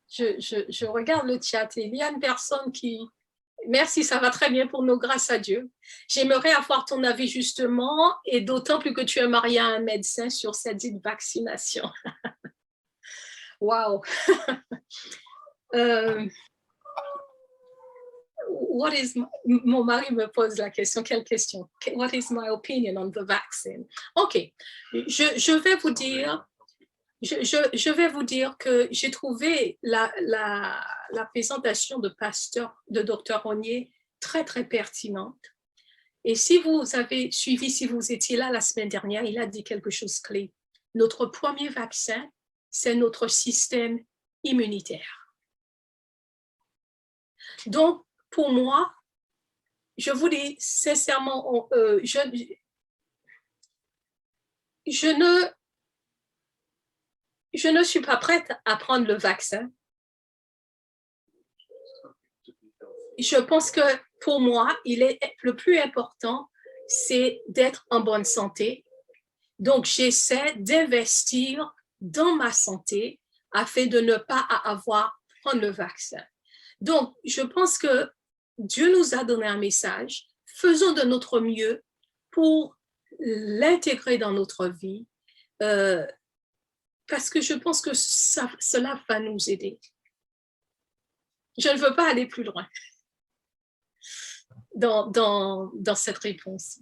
Je regarde le chat et il y a une personne qui... Merci, ça va très bien pour nous, grâce à Dieu. J'aimerais avoir ton avis justement, et d'autant plus que tu es marié à un médecin sur cette dite vaccination. Wow. Mon mari me pose la question, quelle question? What is my opinion on the vaccine? OK, je vais vous dire... Je vais vous dire que j'ai trouvé la présentation de Dr. Rognier très, très pertinente. Et si vous avez suivi, si vous étiez là la semaine dernière, il a dit quelque chose de clé. Notre premier vaccin, c'est notre système immunitaire. Donc, pour moi, je vous dis sincèrement, je ne suis pas prête à prendre le vaccin. Je pense que pour moi, le plus important, c'est d'être en bonne santé. Donc, j'essaie d'investir dans ma santé afin de ne pas prendre le vaccin. Donc, je pense que Dieu nous a donné un message. Faisons de notre mieux pour l'intégrer dans notre vie. Parce que je pense que cela va nous aider. Je ne veux pas aller plus loin dans cette réponse.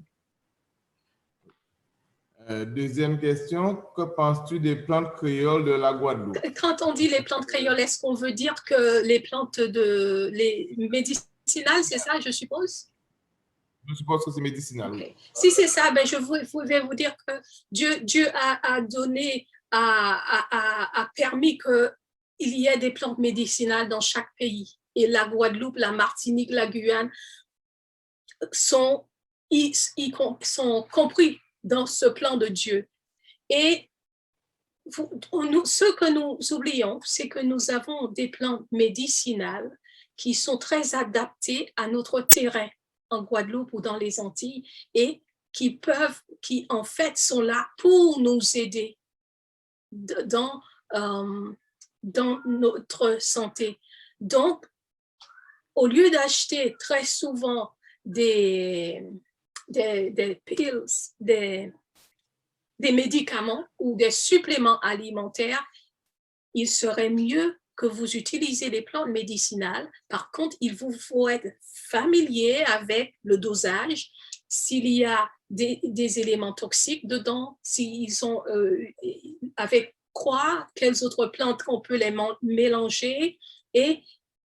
Deuxième question, que penses-tu des plantes créoles de la Guadeloupe? Quand on dit les plantes créoles, est-ce qu'on veut dire que les plantes les médicinales, c'est ça, je suppose? Je suppose que c'est médicinal. Okay. Si c'est ça, ben je vais vous dire que Dieu a donné... a permis qu'il y ait des plantes médicinales dans chaque pays. Et la Guadeloupe, la Martinique, la Guyane sont compris dans ce plan de Dieu. Et ce que nous oublions, c'est que nous avons des plantes médicinales qui sont très adaptées à notre terrain en Guadeloupe ou dans les Antilles et qui en fait sont là pour nous aider dans notre santé. Donc, au lieu d'acheter très souvent des pills, des médicaments ou des suppléments alimentaires, il serait mieux que vous utilisez les plantes médicinales. Par contre, il vous faut être familier avec le dosage, s'il y a des éléments toxiques dedans, s'ils sont avec quoi, quelles autres plantes on peut les mélanger, et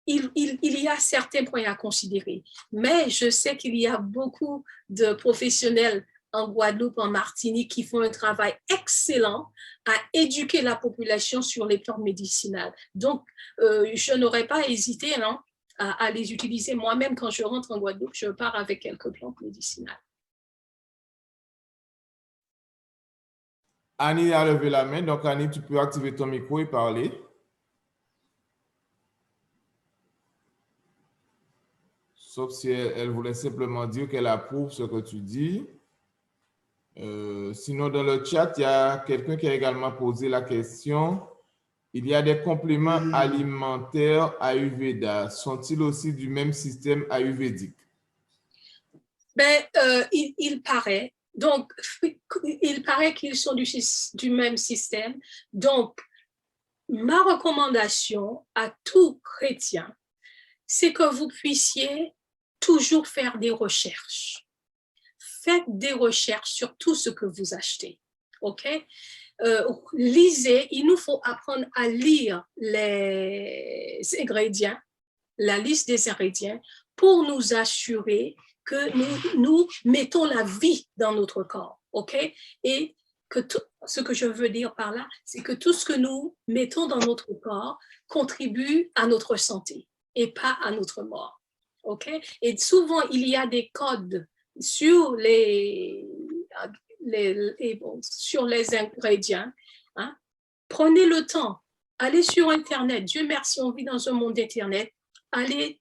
il y a certains points à considérer. Mais je sais qu'il y a beaucoup de professionnels en Guadeloupe, en Martinique, qui font un travail excellent à éduquer la population sur les plantes médicinales. Donc, je n'aurais pas hésité à les utiliser. Moi-même, quand je rentre en Guadeloupe, je pars avec quelques plantes médicinales. Annie a levé la main. Donc, Annie, tu peux activer ton micro et parler. Sauf si elle voulait simplement dire qu'elle approuve ce que tu dis. Sinon, dans le chat, il y a quelqu'un qui a également posé la question. Il y a des compléments alimentaires Ayurveda. Sont-ils aussi du même système ayurvédique? Ben, il paraît. Donc, il paraît qu'ils sont du même système. Donc, ma recommandation à tout chrétien, c'est que vous puissiez toujours faire des recherches. Faites des recherches sur tout ce que vous achetez. OK? Lisez, il nous faut apprendre à lire les ingrédients, la liste des ingrédients, pour nous assurer que nous mettons la vie dans notre corps. OK? Et que tout ce que je veux dire par là, c'est que tout ce que nous mettons dans notre corps contribue à notre santé et pas à notre mort. OK? Et souvent, il y a des codes sur sur les ingrédients. Hein? Prenez le temps, allez sur Internet. Dieu merci, on vit dans un monde d'Internet. Allez,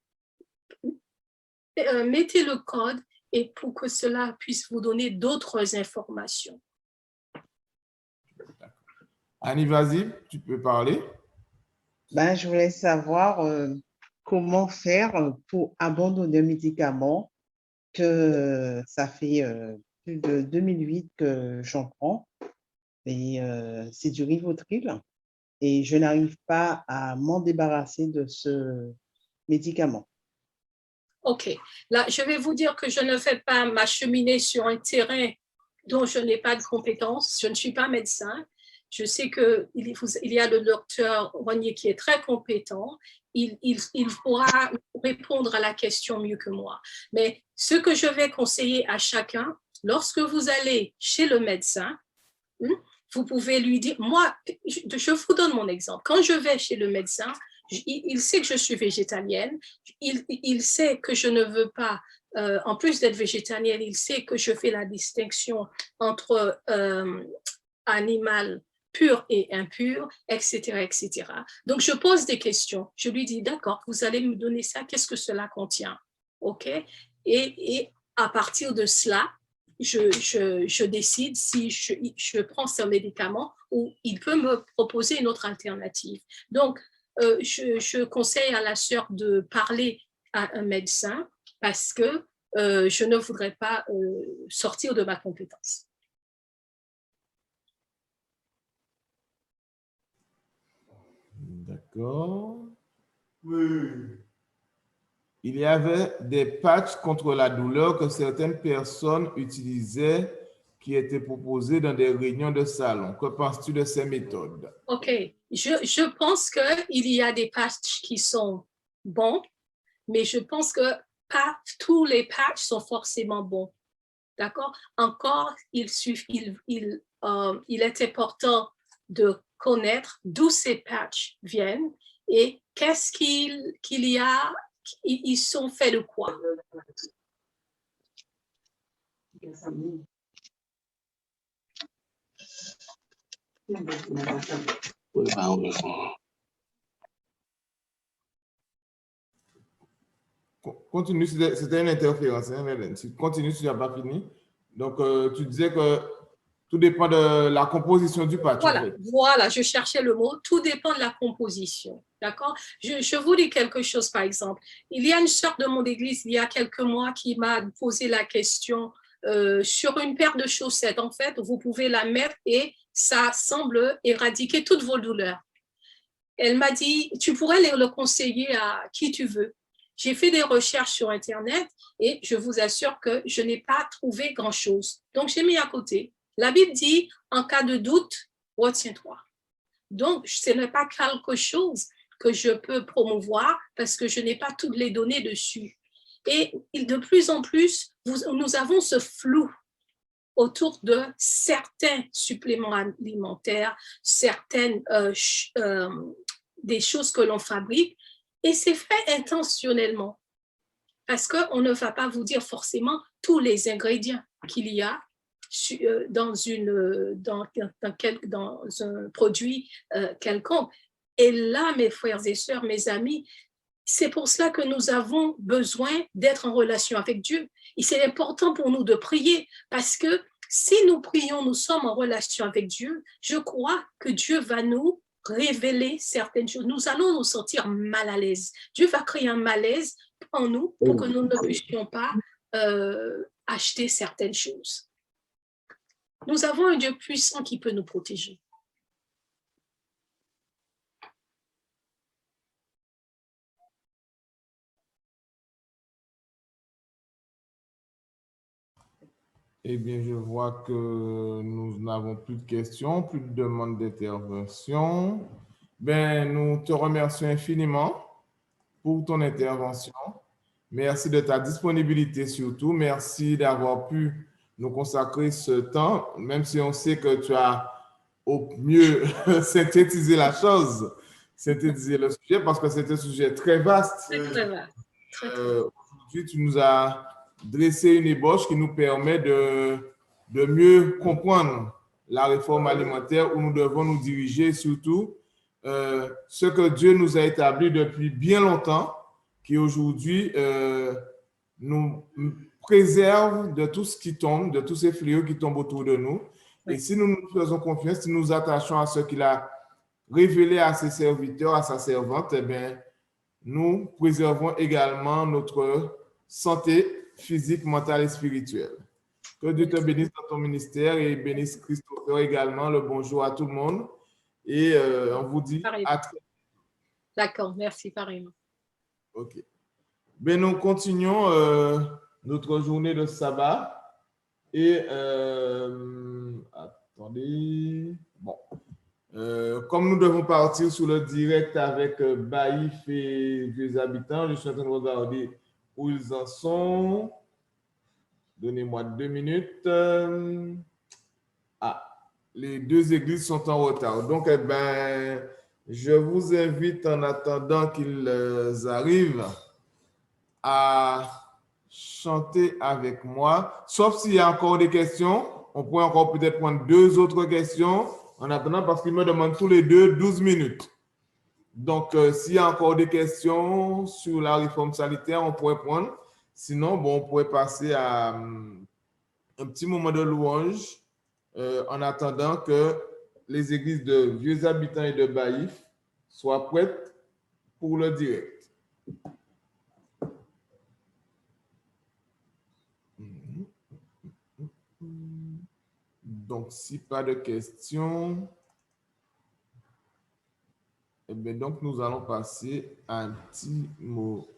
mettez le code et pour que cela puisse vous donner d'autres informations. Annie, vas-y, tu peux parler. Ben, je voulais savoir comment faire pour abandonner un médicament que ça fait plus de 2008 que j'en prends et c'est du Rivotril et je n'arrive pas à m'en débarrasser de ce médicament. OK. Là, je vais vous dire que je ne fais pas m'acheminer sur un dont je n'ai pas de compétences. Je ne suis pas médecin. Je sais qu'il y a le docteur Rognier qui est très compétent. Il pourra répondre à la question mieux que moi. Mais ce que je vais conseiller à chacun, lorsque vous allez chez le médecin, vous pouvez lui dire, moi, je vous donne mon exemple. Quand je vais chez le médecin, il sait que je suis végétalienne, il sait que je ne veux pas, en plus d'être végétalienne, il sait que je fais la distinction entre animal pur et impur, etc., etc. Donc, je pose des questions. Je lui dis, d'accord, vous allez me donner ça, qu'est-ce que cela contient? OK? Et à partir de cela, je décide si je prends ce médicament ou il peut me proposer une autre alternative. Donc, je conseille à la sœur de parler à un médecin parce que je ne voudrais pas sortir de ma compétence. D'accord. Oui. Il y avait des patchs contre la douleur que certaines personnes utilisaient qui étaient proposés dans des réunions de salon. Que penses-tu de ces méthodes? OK. Je pense qu'il y a des patchs qui sont bons, mais je pense que pas tous les patchs sont forcément bons. D'accord? Encore, il est important de connaître d'où ces patchs viennent et qu'est-ce qu'il y a, ils sont faits de quoi? Continue, c'était une interférence, hein, Hélène. Continue si tu n'as pas fini. Donc, tu disais que tout dépend de la composition du patch. Voilà, je cherchais le mot. Tout dépend de la composition. D'accord? Je vous dis quelque chose, par exemple. Il y a une sœur de mon église, il y a quelques mois, qui m'a posé la question sur une paire de chaussettes. En fait, vous pouvez la mettre et ça semble éradiquer toutes vos douleurs. Elle m'a dit, tu pourrais le conseiller à qui tu veux. J'ai fait des recherches sur Internet et je vous assure que je n'ai pas trouvé grand-chose. Donc, j'ai mis à côté. La Bible dit, en cas de doute, retiens-toi. Donc, ce n'est pas quelque chose que je peux promouvoir parce que je n'ai pas toutes les données dessus. Et de plus en plus, nous avons ce flou autour de certains suppléments alimentaires, certaines des choses que l'on fabrique, et c'est fait intentionnellement parce qu'on ne va pas vous dire forcément tous les ingrédients qu'il y a dans un produit quelconque. Et là, mes frères et sœurs, mes amis, c'est pour cela que nous avons besoin d'être en relation avec Dieu. Et c'est important pour nous de prier parce que si nous prions, nous sommes en relation avec Dieu, je crois que Dieu va nous révéler certaines choses. Nous allons nous sentir mal à l'aise. Dieu va créer un malaise en nous pour que nous ne puissions pas acheter certaines choses. Nous avons un Dieu puissant qui peut nous protéger. Eh bien, je vois que nous n'avons plus de questions, plus de demandes d'intervention. Ben, nous te remercions infiniment pour ton intervention. Merci de ta disponibilité surtout. Merci d'avoir pu nous consacrer ce temps, même si on sait que tu as au mieux synthétisé la chose, synthétisé le sujet, parce que c'est un sujet très vaste. Très vaste. Aujourd'hui, tu nous as dressé une ébauche qui nous permet de mieux comprendre la réforme alimentaire, où nous devons nous diriger, surtout ce que Dieu nous a établi depuis bien longtemps, qui aujourd'hui nous préserve de tout ce qui tombe, de tous ces fléaux qui tombent autour de nous. Oui. Et si nous nous faisons confiance, si nous nous attachons à ce qu'il a révélé à ses serviteurs, à sa servante, eh bien, nous préservons également notre santé physique, mentale et spirituelle. Que Dieu te bénisse dans ton ministère et bénisse Christopher également. Le bonjour à tout le monde. Et on vous dit à très vite. D'accord, merci, pareillement. OK. Ben, nous continuons notre journée de sabbat. Et attendez. Bon. Comme nous devons partir sur le direct avec Baïf et Vieux Habitants, je suis en train de regarder où ils en sont. Donnez-moi 2 minutes. Les 2 églises sont en retard. Donc, eh ben, je vous invite en attendant qu'ils arrivent à chanter avec moi. Sauf s'il y a encore des questions, on pourrait encore peut-être prendre 2 autres questions en attendant parce qu'ils me demandent tous les 2 12 minutes. Donc, s'il y a encore des questions sur la réforme sanitaire, on pourrait prendre. Sinon, bon, on pourrait passer à un petit moment de louange en attendant que les églises de Vieux Habitants et de Baïf soient prêtes pour le direct. Donc, si pas de questions, eh bien, donc nous allons passer à un petit mot.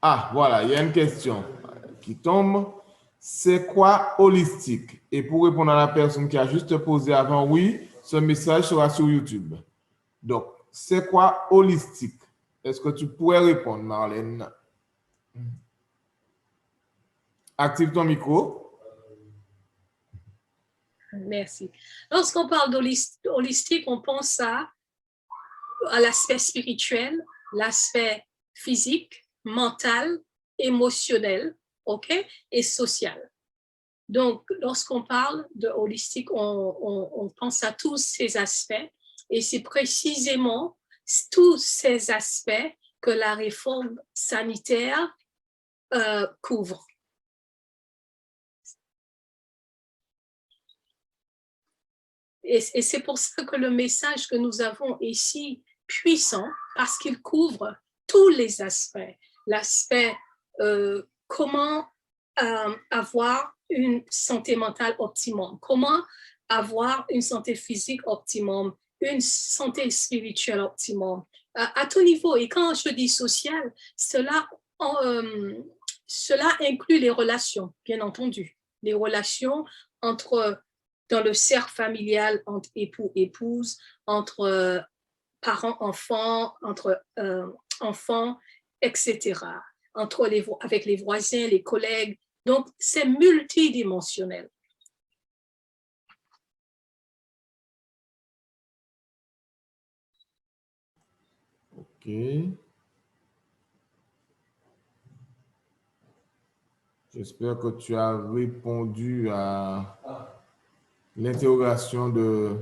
Ah, voilà, il y a une question qui tombe. C'est quoi holistique? Et pour répondre à la personne qui a juste posé avant, oui, ce message sera sur YouTube. Donc, c'est quoi holistique? Est-ce que tu pourrais répondre, Marlène? Active ton micro. Merci. Lorsqu'on parle d'holistique, on pense à l'aspect spirituel, l'aspect physique, mental, émotionnel, OK, et social. Donc, lorsqu'on parle de holistique, on pense à tous ces aspects et c'est précisément tous ces aspects que la réforme sanitaire couvre. Et c'est pour ça que le message que nous avons est si puissant, parce qu'il couvre tous les aspects. L'aspect comment avoir une santé mentale optimum, comment avoir une santé physique optimum, une santé spirituelle optimum, à tout niveau. Et quand je dis social, cela inclut les relations, bien entendu, les relations dans le cercle familial entre époux, épouse, entre parents, enfants, entre enfants, etc., avec les voisins, les collègues. Donc, c'est multidimensionnel. OK. J'espère que tu as répondu à l'interrogation de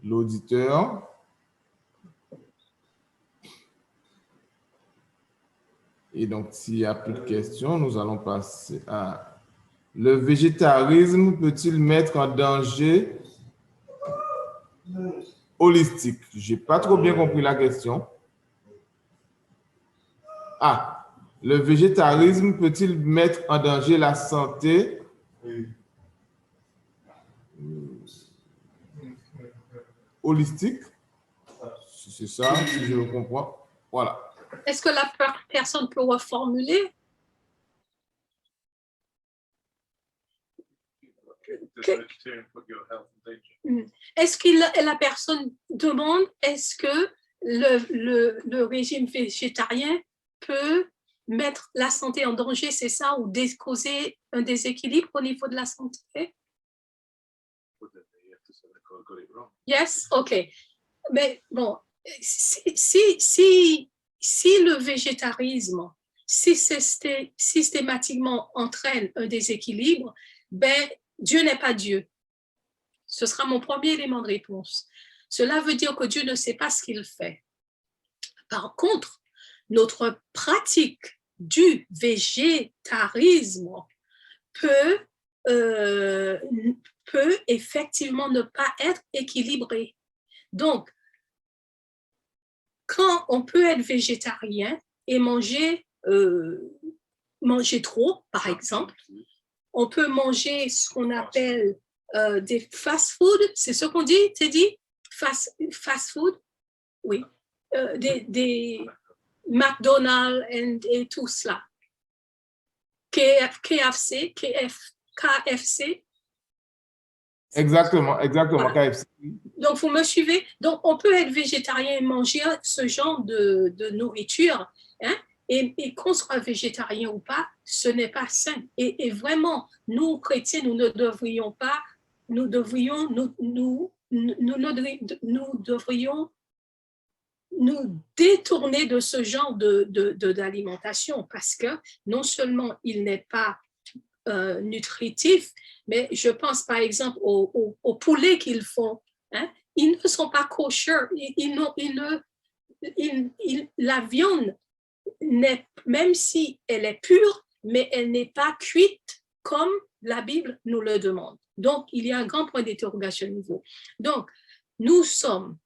l'auditeur. Et donc, s'il n'y a plus de questions, nous allons passer à... Le végétarisme peut-il mettre en danger holistique. Je n'ai pas trop bien compris la question. Ah, le végétarisme peut-il mettre en danger la santé? Holistique? C'est ça, si je le comprends. Voilà. Est-ce que la personne peut reformuler? Est-ce que la personne demande, est-ce que le régime végétarien peut mettre la santé en danger, c'est ça, ou causer un déséquilibre au niveau de la santé? Yes, OK. Mais bon, si le végétarisme systématiquement entraîne un déséquilibre, ben, Dieu n'est pas Dieu. Ce sera mon premier élément de réponse. Cela veut dire que Dieu ne sait pas ce qu'il fait. Par contre, notre pratique du végétarisme peut effectivement ne pas être équilibrée. Donc, quand on peut être végétarien et manger trop, par exemple, on peut manger ce qu'on appelle des fast-food, c'est ce qu'on dit, t'as dit? Fast-food? Oui. Des McDonald's et tout cela. KFC. Exactement, voilà. KFC. Donc, vous me suivez? Donc, on peut être végétarien et manger ce genre de nourriture, hein? Et qu'on soit végétarien ou pas, ce n'est pas sain. Et vraiment, nous, chrétiens, nous ne devrions pas, nous devrions nous détourner de ce genre d'alimentation parce que non seulement il n'est pas nutritif, mais je pense par exemple aux poulets qu'ils font. Hein? Ils ne sont pas kosher. La viande, même si elle est pure, mais elle n'est pas cuite comme la Bible nous le demande. Donc, il y a un grand point d'interrogation au niveau. Donc, nous sommes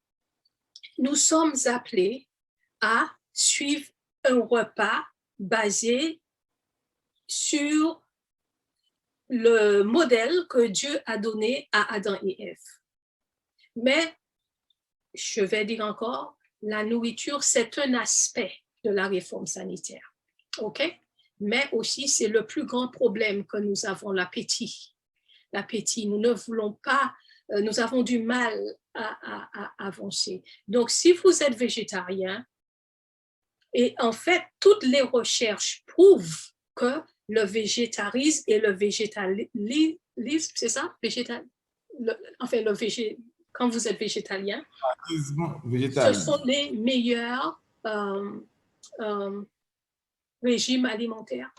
appelés à suivre un repas basé sur le modèle que Dieu a donné à Adam et Ève. Mais, je vais dire encore, la nourriture, c'est un aspect de la réforme sanitaire. OK? Mais aussi, c'est le plus grand problème que nous avons, l'appétit. L'appétit, nous ne voulons pas, nous avons du mal à avancer. Donc, si vous êtes végétarien, et en fait, toutes les recherches prouvent que le végétarisme et le végétalisme, c'est ça? Quand vous êtes végétalien, ce sont les meilleurs régimes alimentaires.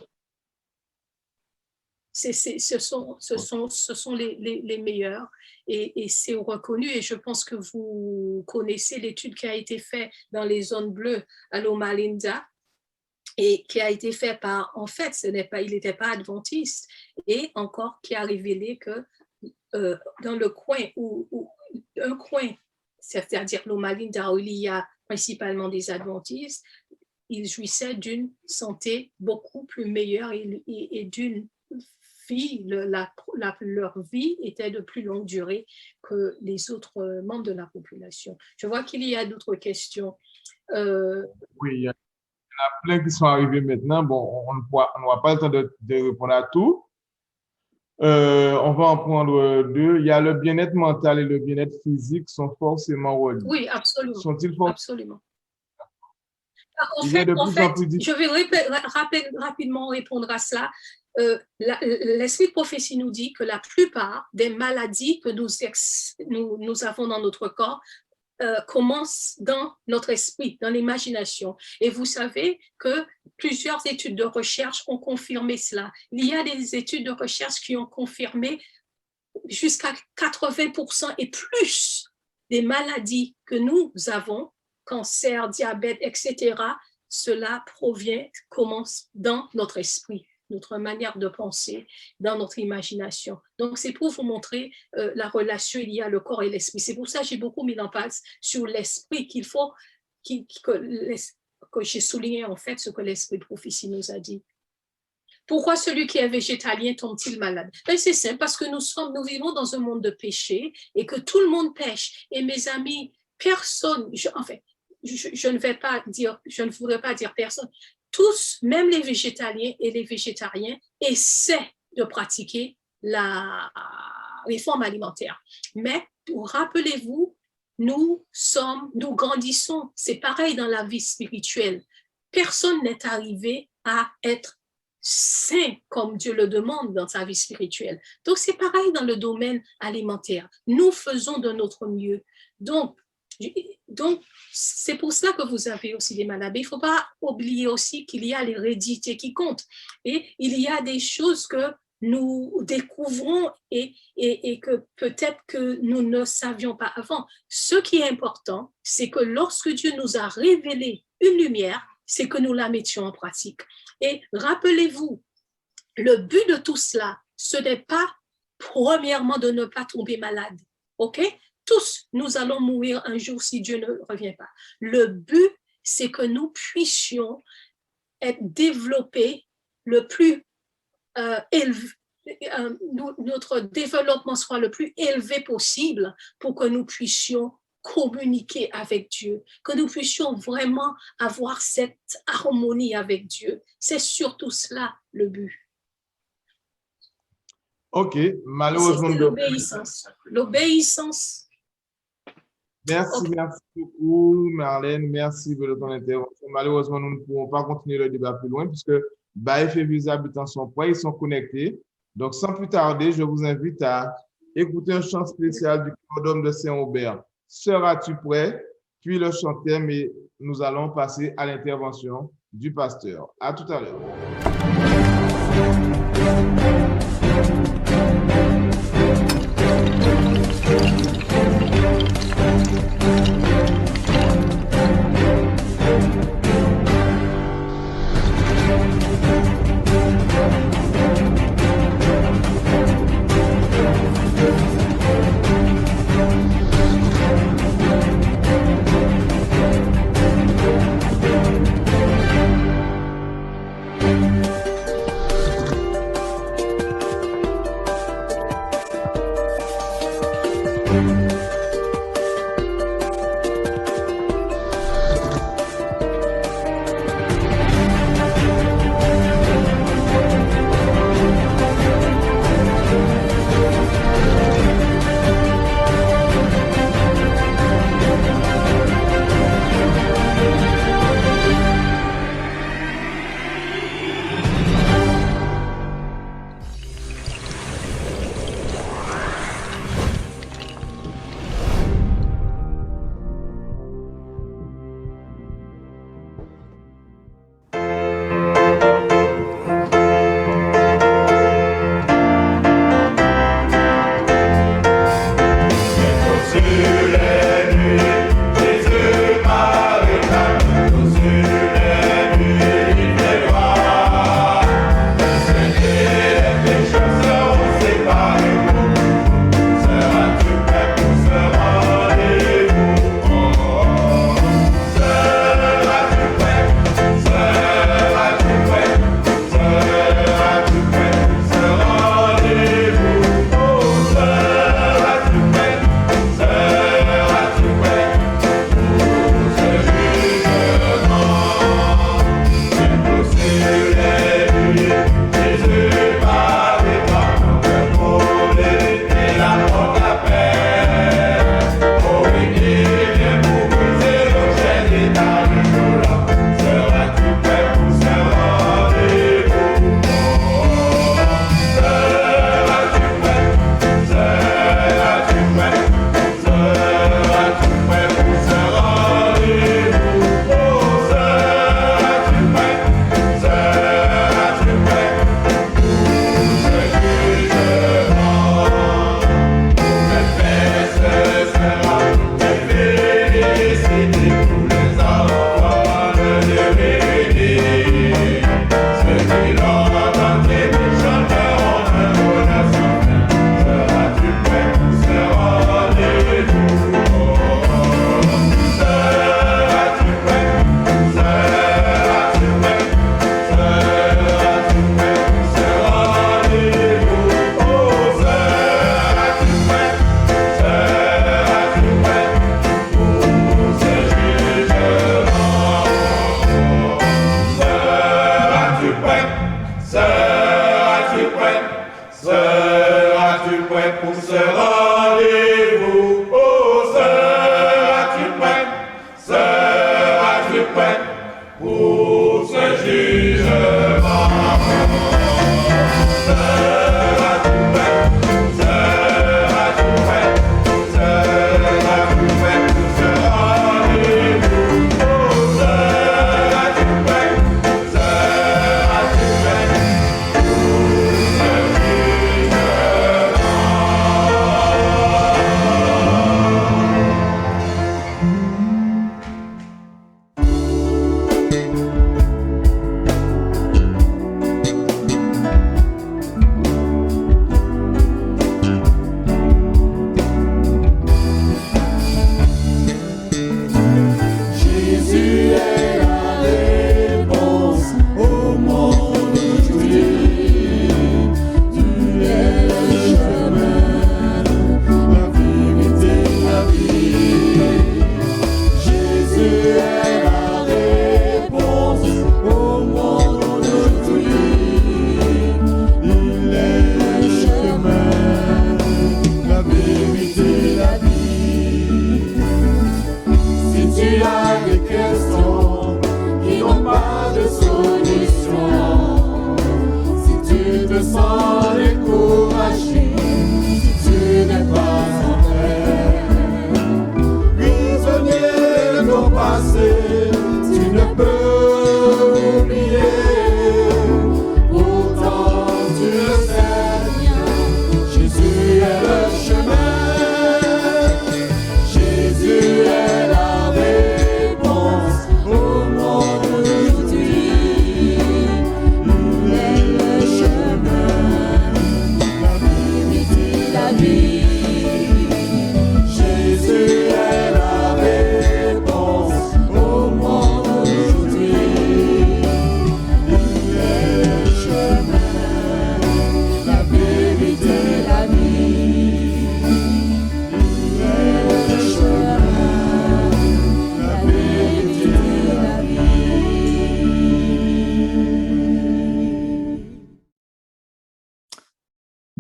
Ce sont les meilleurs et c'est reconnu et je pense que vous connaissez l'étude qui a été faite dans les zones bleues à Loma Linda et qui a été faite par, en fait, il n'était pas adventiste et encore qui a révélé que dans le coin un coin, c'est-à-dire Loma Linda où il y a principalement des adventistes, ils jouissaient d'une santé beaucoup plus meilleure et d'une vie, leur vie était de plus longue durée que les autres membres de la population. Je vois qu'il y a d'autres questions. Oui, il y en a plein qui sont arrivés maintenant. Bon, on n'aura pas le temps de répondre à tout. On va en prendre deux. Il y a le bien-être mental et le bien-être physique sont forcément reliés. Oui, absolument. Sont-ils absolument. En fait, je vais rapidement répondre à cela. L'esprit de prophétie nous dit que la plupart des maladies que nous avons dans notre corps commencent dans notre esprit, dans l'imagination. Et vous savez que plusieurs études de recherche ont confirmé cela. Il y a des études de recherche qui ont confirmé jusqu'à 80% et plus des maladies que nous avons, cancer, diabète, etc., cela commence dans notre esprit. notre manière de penser, dans notre imagination. Donc, c'est pour vous montrer la relation, il y a le corps et l'esprit. C'est pour ça que j'ai beaucoup mis l'emphase sur l'esprit qu'il faut, que j'ai souligné en fait ce que l'esprit de prophétie nous a dit. Pourquoi celui qui est végétalien tombe-t-il malade? Ben, c'est simple, parce que nous vivons dans un monde de péché et que tout le monde pêche. Et mes amis, personne, je ne voudrais pas dire personne, tous, même les végétaliens et les végétariens, essaient de pratiquer la réforme alimentaire. Mais rappelez-vous, nous grandissons, c'est pareil dans la vie spirituelle. Personne n'est arrivé à être saint comme Dieu le demande dans sa vie spirituelle. Donc, c'est pareil dans le domaine alimentaire. Nous faisons de notre mieux. Donc c'est pour cela que vous avez aussi des maladies. Il ne faut pas oublier aussi qu'il y a l'hérédité qui compte. Et il y a des choses que nous découvrons et que peut-être que nous ne savions pas avant. Ce qui est important, c'est que lorsque Dieu nous a révélé une lumière, c'est que nous la mettions en pratique. Et rappelez-vous, le but de tout cela, ce n'est pas premièrement de ne pas tomber malade. OK? Tous, nous allons mourir un jour si Dieu ne revient pas. Le but, c'est que nous puissions être développés le plus élevé, notre développement soit le plus élevé possible pour que nous puissions communiquer avec Dieu, que nous puissions vraiment avoir cette harmonie avec Dieu. C'est surtout cela le but. OK, malheureusement. C'est l'obéissance. L'obéissance. Merci, okay. Merci beaucoup, Marlène. Merci de ton intervention. Malheureusement, nous ne pourrons pas continuer le débat plus loin puisque Baïf et les habitants sont prêts, ils sont connectés. Donc, sans plus tarder, je vous invite à écouter un chant spécial du Chœur d'Hommes de Saint-Aubert. Seras-tu prêt? Puis le chantème et nous allons passer à l'intervention du pasteur. À tout à l'heure.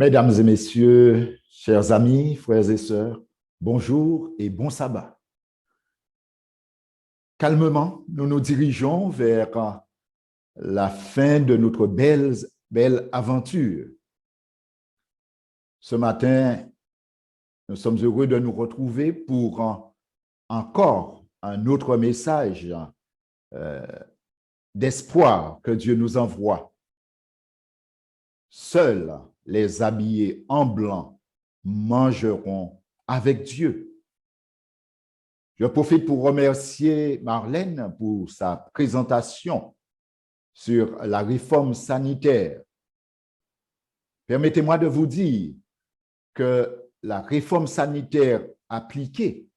Mesdames et messieurs, chers amis, frères et sœurs, bonjour et bon sabbat. Calmement, nous nous dirigeons vers la fin de notre belle aventure. Ce matin, nous sommes heureux de nous retrouver pour encore un autre message d'espoir que Dieu nous envoie. Seuls les habillés en blanc mangeront avec Dieu. Je profite pour remercier Marlène pour sa présentation sur la réforme sanitaire. Permettez-moi de vous dire que la réforme sanitaire appliquée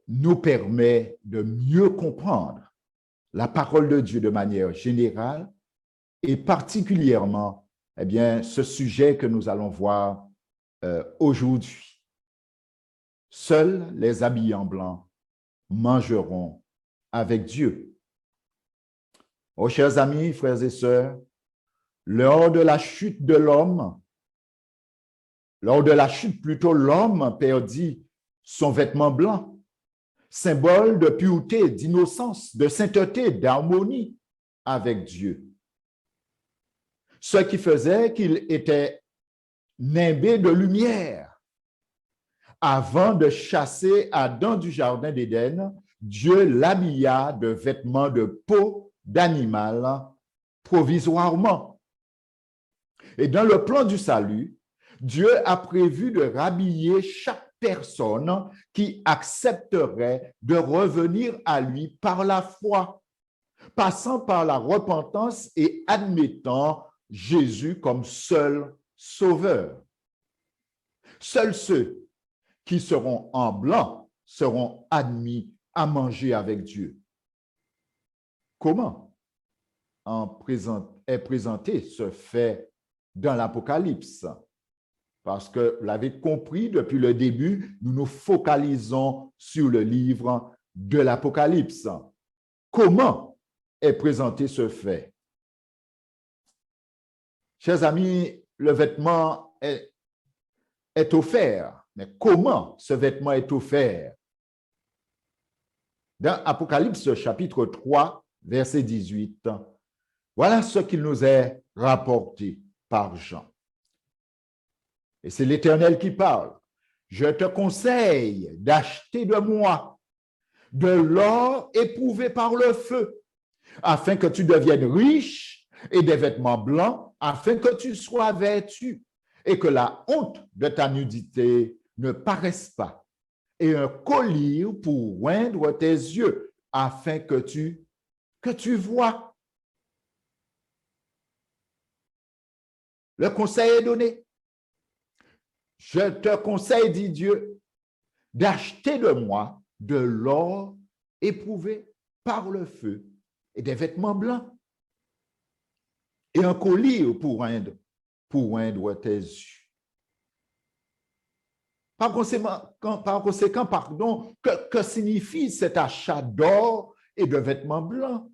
nous permet de mieux comprendre la parole de Dieu de manière générale et particulièrement ce sujet que nous allons voir aujourd'hui. Seuls les habillés en blanc mangeront avec Dieu. Oh, chers amis, frères et sœurs, lors de la chute, l'homme perdit son vêtement blanc, symbole de pureté, d'innocence, de sainteté, d'harmonie avec Dieu. Ce qui faisait qu'il était nimbé de lumière. Avant de chasser Adam du jardin d'Éden, Dieu l'habilla de vêtements de peau d'animal provisoirement. Et dans le plan du salut, Dieu a prévu de rhabiller chaque personne qui accepterait de revenir à lui par la foi, passant par la repentance et admettant Jésus comme seul sauveur. Seuls ceux qui seront en blanc seront admis à manger avec Dieu. Comment est présenté ce fait dans l'Apocalypse? Parce que vous l'avez compris, depuis le début, nous nous focalisons sur le livre de l'Apocalypse. Comment est présenté ce fait? Chers amis, le vêtement est offert. Mais comment ce vêtement est offert? Dans Apocalypse chapitre 3, verset 18, voilà ce qu'il nous est rapporté par Jean. Et c'est l'Éternel qui parle. Je te conseille d'acheter de moi de l'or éprouvé par le feu, afin que tu deviennes riche, et des vêtements blancs, afin que tu sois vêtu, et que la honte de ta nudité ne paraisse pas, et un collier pour oindre tes yeux, afin que tu vois. Le conseil est donné. Je te conseille, dit Dieu, d'acheter de moi de l'or éprouvé par le feu et des vêtements blancs et un collier pour oindre tes yeux. Par conséquent, que signifie cet achat d'or et de vêtements blancs?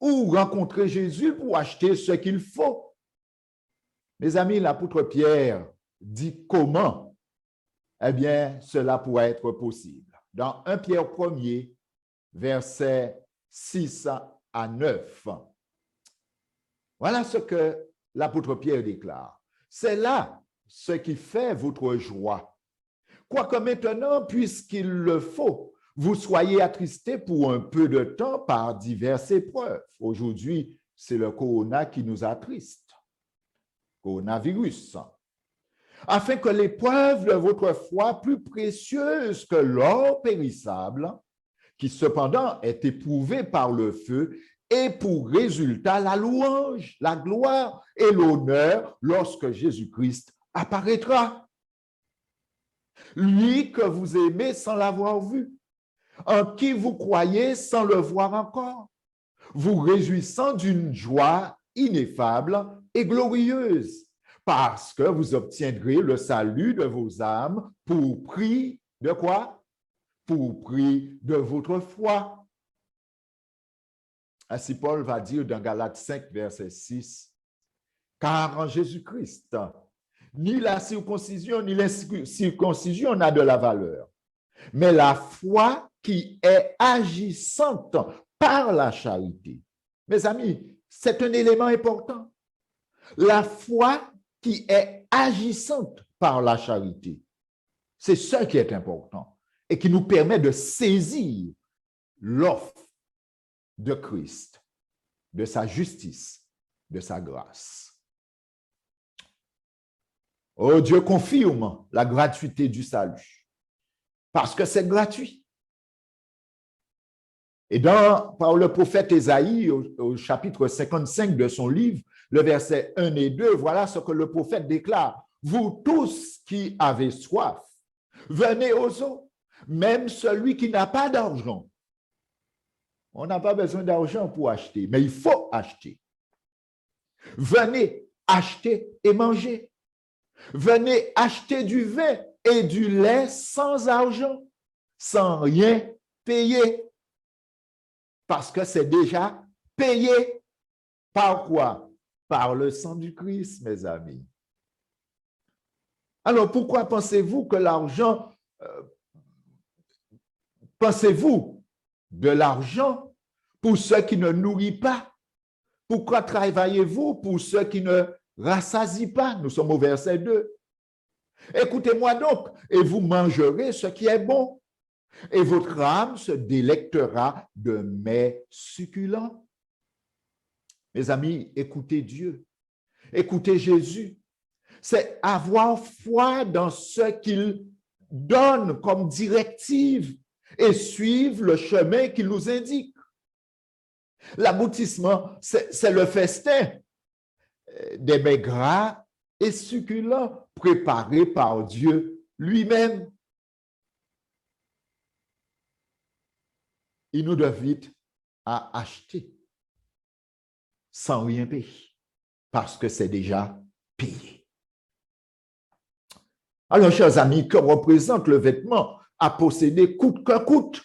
Où rencontrer Jésus pour acheter ce qu'il faut? Mes amis, l'apôtre Pierre dit comment? Eh bien, cela pourrait être possible. Dans 1 Pierre 1er, versets 6 à 9. Voilà ce que l'apôtre Pierre déclare. C'est là ce qui fait votre joie. Quoique maintenant, puisqu'il le faut, vous soyez attristés pour un peu de temps par diverses épreuves. Aujourd'hui, c'est le corona qui nous attriste, coronavirus. Afin que l'épreuve de votre foi, plus précieuse que l'or périssable, qui cependant est éprouvé par le feu, ait pour résultat la louange, la gloire et l'honneur lorsque Jésus-Christ apparaîtra. Lui que vous aimez sans l'avoir vu, en qui vous croyez sans le voir encore, vous réjouissant d'une joie ineffable et glorieuse, parce que vous obtiendrez le salut de vos âmes pour prix de quoi? Pour prix de votre foi. Ainsi, Paul va dire dans Galates 5, verset 6, Car en Jésus-Christ, ni la circoncision ni l'incirconcision n'a de la valeur, mais la foi qui est agissante par la charité. Mes amis, c'est un élément important. La foi qui est agissante par la charité. C'est ce qui est important et qui nous permet de saisir l'offre de Christ, de sa justice, de sa grâce. Oh, Dieu confirme la gratuité du salut parce que c'est gratuit. Et par le prophète Ésaïe, au chapitre 55 de son livre, le verset 1 et 2, voilà ce que le prophète déclare. Vous tous qui avez soif, venez aux eaux, même celui qui n'a pas d'argent. On n'a pas besoin d'argent pour acheter, mais il faut acheter. Venez acheter et manger. Venez acheter du vin et du lait sans argent, sans rien payer. Parce que c'est déjà payé. Par quoi? Par le sang du Christ, mes amis. Alors, pourquoi pensez-vous que l'argent, pensez-vous de l'argent pour ceux qui ne nourrissent pas? Pourquoi travaillez-vous pour ceux qui ne rassasient pas? Nous sommes au verset 2. Écoutez-moi donc, et vous mangerez ce qui est bon, et votre âme se délectera de mets succulents. Mes amis, écoutez Dieu, écoutez Jésus. C'est avoir foi dans ce qu'il donne comme directive et suivre le chemin qu'il nous indique. L'aboutissement, c'est le festin des mets gras et succulents préparés par Dieu lui-même. Il nous invite à acheter sans rien payer parce que c'est déjà payé. Alors, chers amis, que représente le vêtement à posséder coûte que coûte?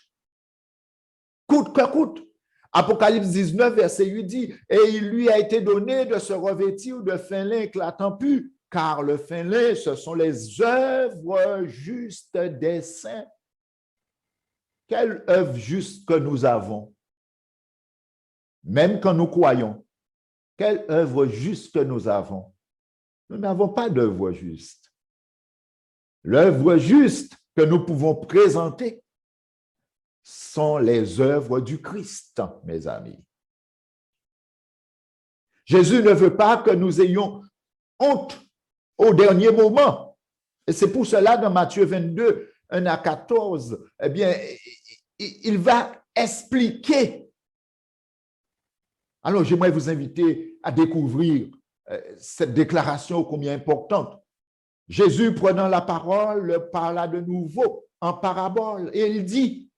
Coûte que coûte. Apocalypse 19, verset 8 dit, « Et il lui a été donné de se revêtir de fin lin éclatant pur, car le fin lin, ce sont les œuvres justes des saints. » Quelle œuvre juste que nous avons? Même quand nous croyons, quelle œuvre juste que nous avons? Nous n'avons pas d'œuvre juste. L'œuvre juste que nous pouvons présenter sont les œuvres du Christ, mes amis. Jésus ne veut pas que nous ayons honte au dernier moment. Et c'est pour cela, dans Matthieu 22, 1 à 14, eh bien, il va expliquer. Alors, j'aimerais vous inviter à découvrir cette déclaration combien importante. Jésus, prenant la parole, parla de nouveau en parabole. Et il dit,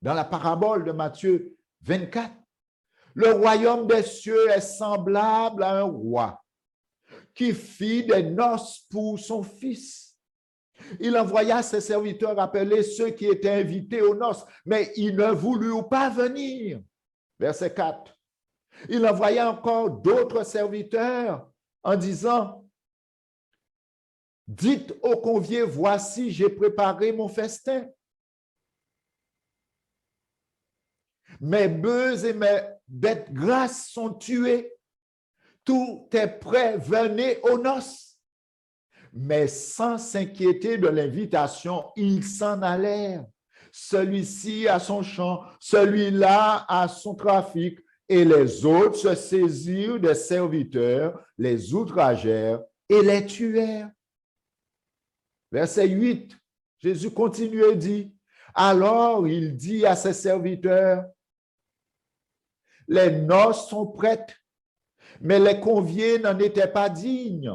dans la parabole de Matthieu 24, « Le royaume des cieux est semblable à un roi qui fit des noces pour son fils. Il envoya ses serviteurs appeler ceux qui étaient invités aux noces, mais ils ne voulurent pas venir. » Verset 4. Il envoya encore d'autres serviteurs en disant, « Dites aux conviés, voici, j'ai préparé mon festin. Mes bœufs et mes bêtes grasses sont tués. Tout est prêt, venez aux noces. » Mais sans s'inquiéter de l'invitation, ils s'en allèrent. Celui-ci à son champ, celui-là à son trafic, et les autres se saisirent des serviteurs, les outragèrent et les tuèrent. Verset 8, Jésus continue et dit, « Alors il dit à ses serviteurs, « Les noces sont prêtes, mais les conviés n'en étaient pas dignes.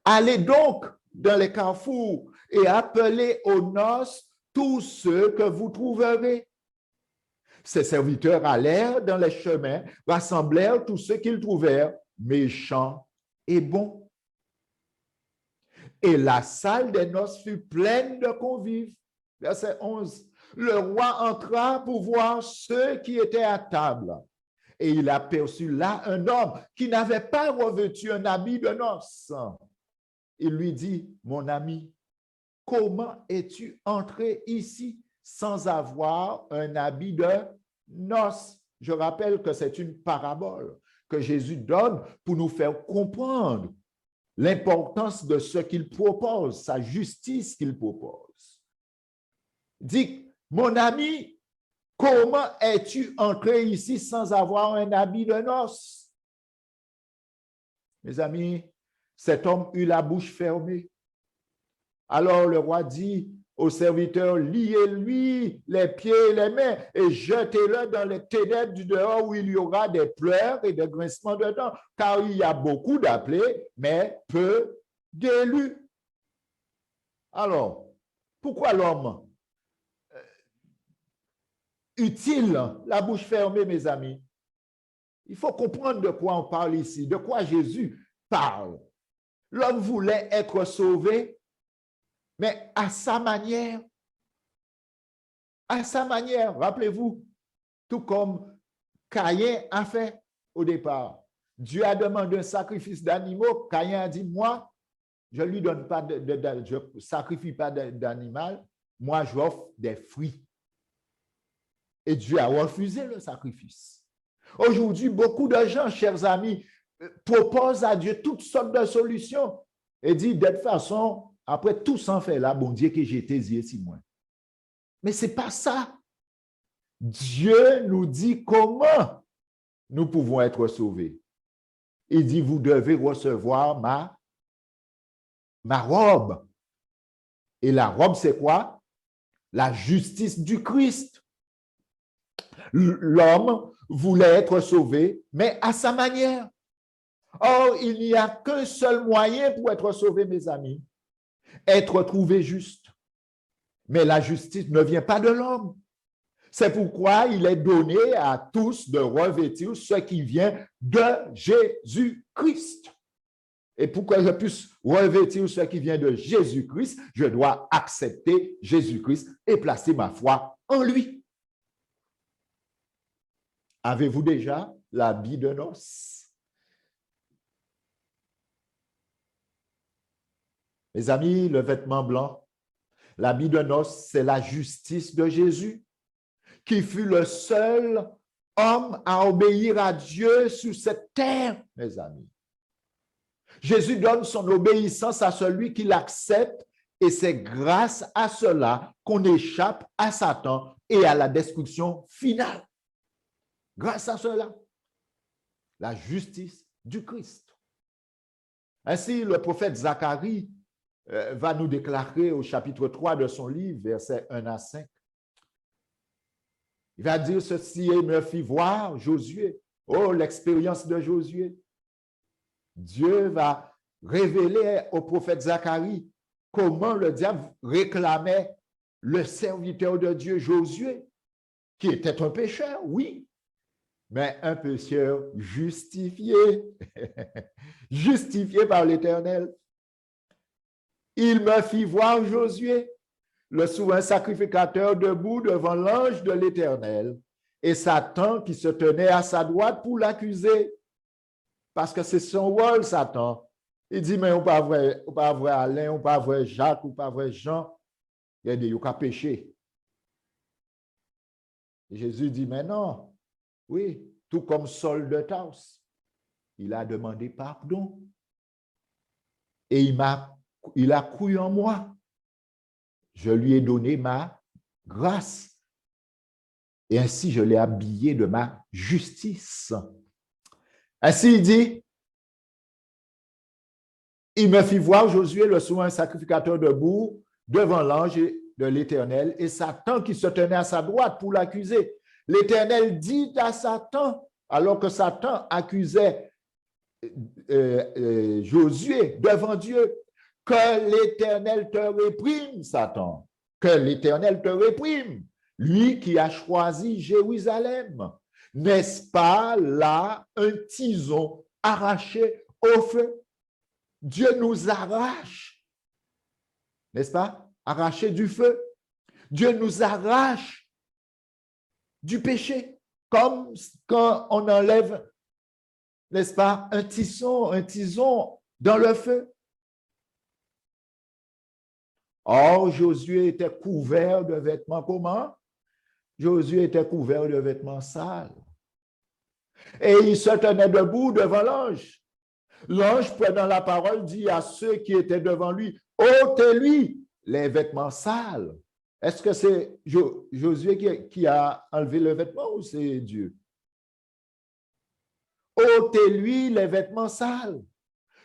Allez donc dans les carrefours et appelez aux noces tous ceux que vous trouverez. » Ses serviteurs allèrent dans les chemins, rassemblèrent tous ceux qu'ils trouvèrent, méchants et bons. Et la salle des noces fut pleine de convives. Verset 11. Le roi entra pour voir ceux qui étaient à table. et il aperçut là un homme qui n'avait pas revêtu un habit de noces. Il lui dit, mon ami, comment es-tu entré ici sans avoir un habit de noces? Je rappelle que c'est une parabole que Jésus donne pour nous faire comprendre l'importance de ce qu'il propose, sa justice qu'il propose. Dit, mon ami, comment es-tu entré ici sans avoir un habit de noces? Mes amis, cet homme eut la bouche fermée. Alors le roi dit au serviteur, liez-lui les pieds et les mains et jetez-le dans les ténèbres du dehors où il y aura des pleurs et des grincements de dents, car il y a beaucoup d'appelés, mais peu d'élus. Alors, pourquoi l'homme eut-il la bouche fermée, mes amis? Il faut comprendre de quoi on parle ici, de quoi Jésus parle. L'homme voulait être sauvé, mais à sa manière. À sa manière, rappelez-vous, tout comme Caïn a fait au départ. Dieu a demandé un sacrifice d'animaux. Caïn a dit, moi, je ne lui donne pas je ne sacrifie pas d'animal, moi j'offre des fruits. Et Dieu a refusé le sacrifice. Aujourd'hui, beaucoup de gens, chers amis, proposent à Dieu toutes sortes de solutions et disent, de toute façon, après tout s'en fait là, bon Dieu que j'étais ici moi. Mais ce n'est pas ça. Dieu nous dit comment nous pouvons être sauvés. Il dit, vous devez recevoir ma robe. Et la robe, c'est quoi? La justice du Christ. L'homme voulait être sauvé, mais à sa manière. Or, il n'y a qu'un seul moyen pour être sauvé, mes amis. Être trouvé juste. Mais la justice ne vient pas de l'homme. C'est pourquoi il est donné à tous de revêtir ce qui vient de Jésus-Christ. Et pour que je puisse revêtir ce qui vient de Jésus-Christ, je dois accepter Jésus-Christ et placer ma foi en lui. Avez-vous déjà l'habit de noces? Mes amis, le vêtement blanc, l'habit de noces, c'est la justice de Jésus, qui fut le seul homme à obéir à Dieu sur cette terre, mes amis. Jésus donne son obéissance à celui qui l'accepte et c'est grâce à cela qu'on échappe à Satan et à la destruction finale. Grâce à cela, la justice du Christ. Ainsi, le prophète Zacharie va nous déclarer au chapitre 3 de son livre, versets 1 à 5. Il va dire ceci et me fit voir Josué. Oh, l'expérience de Josué. Dieu va révéler au prophète Zacharie comment le diable réclamait le serviteur de Dieu Josué, qui était un pécheur, oui, mais un pécheur justifié, justifié par l'Éternel. Il me fit voir Josué, le souverain sacrificateur debout devant l'ange de l'Éternel, et Satan qui se tenait à sa droite pour l'accuser. Parce que c'est son rôle, Satan. Il dit, mais on pas vrai Alain, on pas vrai Jacques, on pas vrai Jean. Il a dit, il y a péché. Et Jésus dit, mais non, oui, tout comme Saul de Tarse, il a demandé pardon. Et il a cru en moi. Je lui ai donné ma grâce. Et ainsi, je l'ai habillé de ma justice. Ainsi, il dit, il me fit voir Josué, le souverain sacrificateur debout, devant l'ange de l'Éternel, et Satan qui se tenait à sa droite pour l'accuser. L'Éternel dit à Satan, alors que Satan accusait Josué devant Dieu, que l'Éternel te réprime, Satan, que l'Éternel te réprime, lui qui a choisi Jérusalem. N'est-ce pas là un tison arraché au feu? Dieu nous arrache, n'est-ce pas? Arraché du feu. Dieu nous arrache du péché. comme quand on enlève, n'est-ce pas, un tison dans le feu. Or, Josué était couvert de vêtements comment? Josué était couvert de vêtements sales. Et il se tenait debout devant l'ange. L'ange, prenant la parole, dit à ceux qui étaient devant lui, ôtez-lui les vêtements sales. Est-ce que c'est Josué qui a enlevé le vêtement ou c'est Dieu? Ôtez-lui les vêtements sales.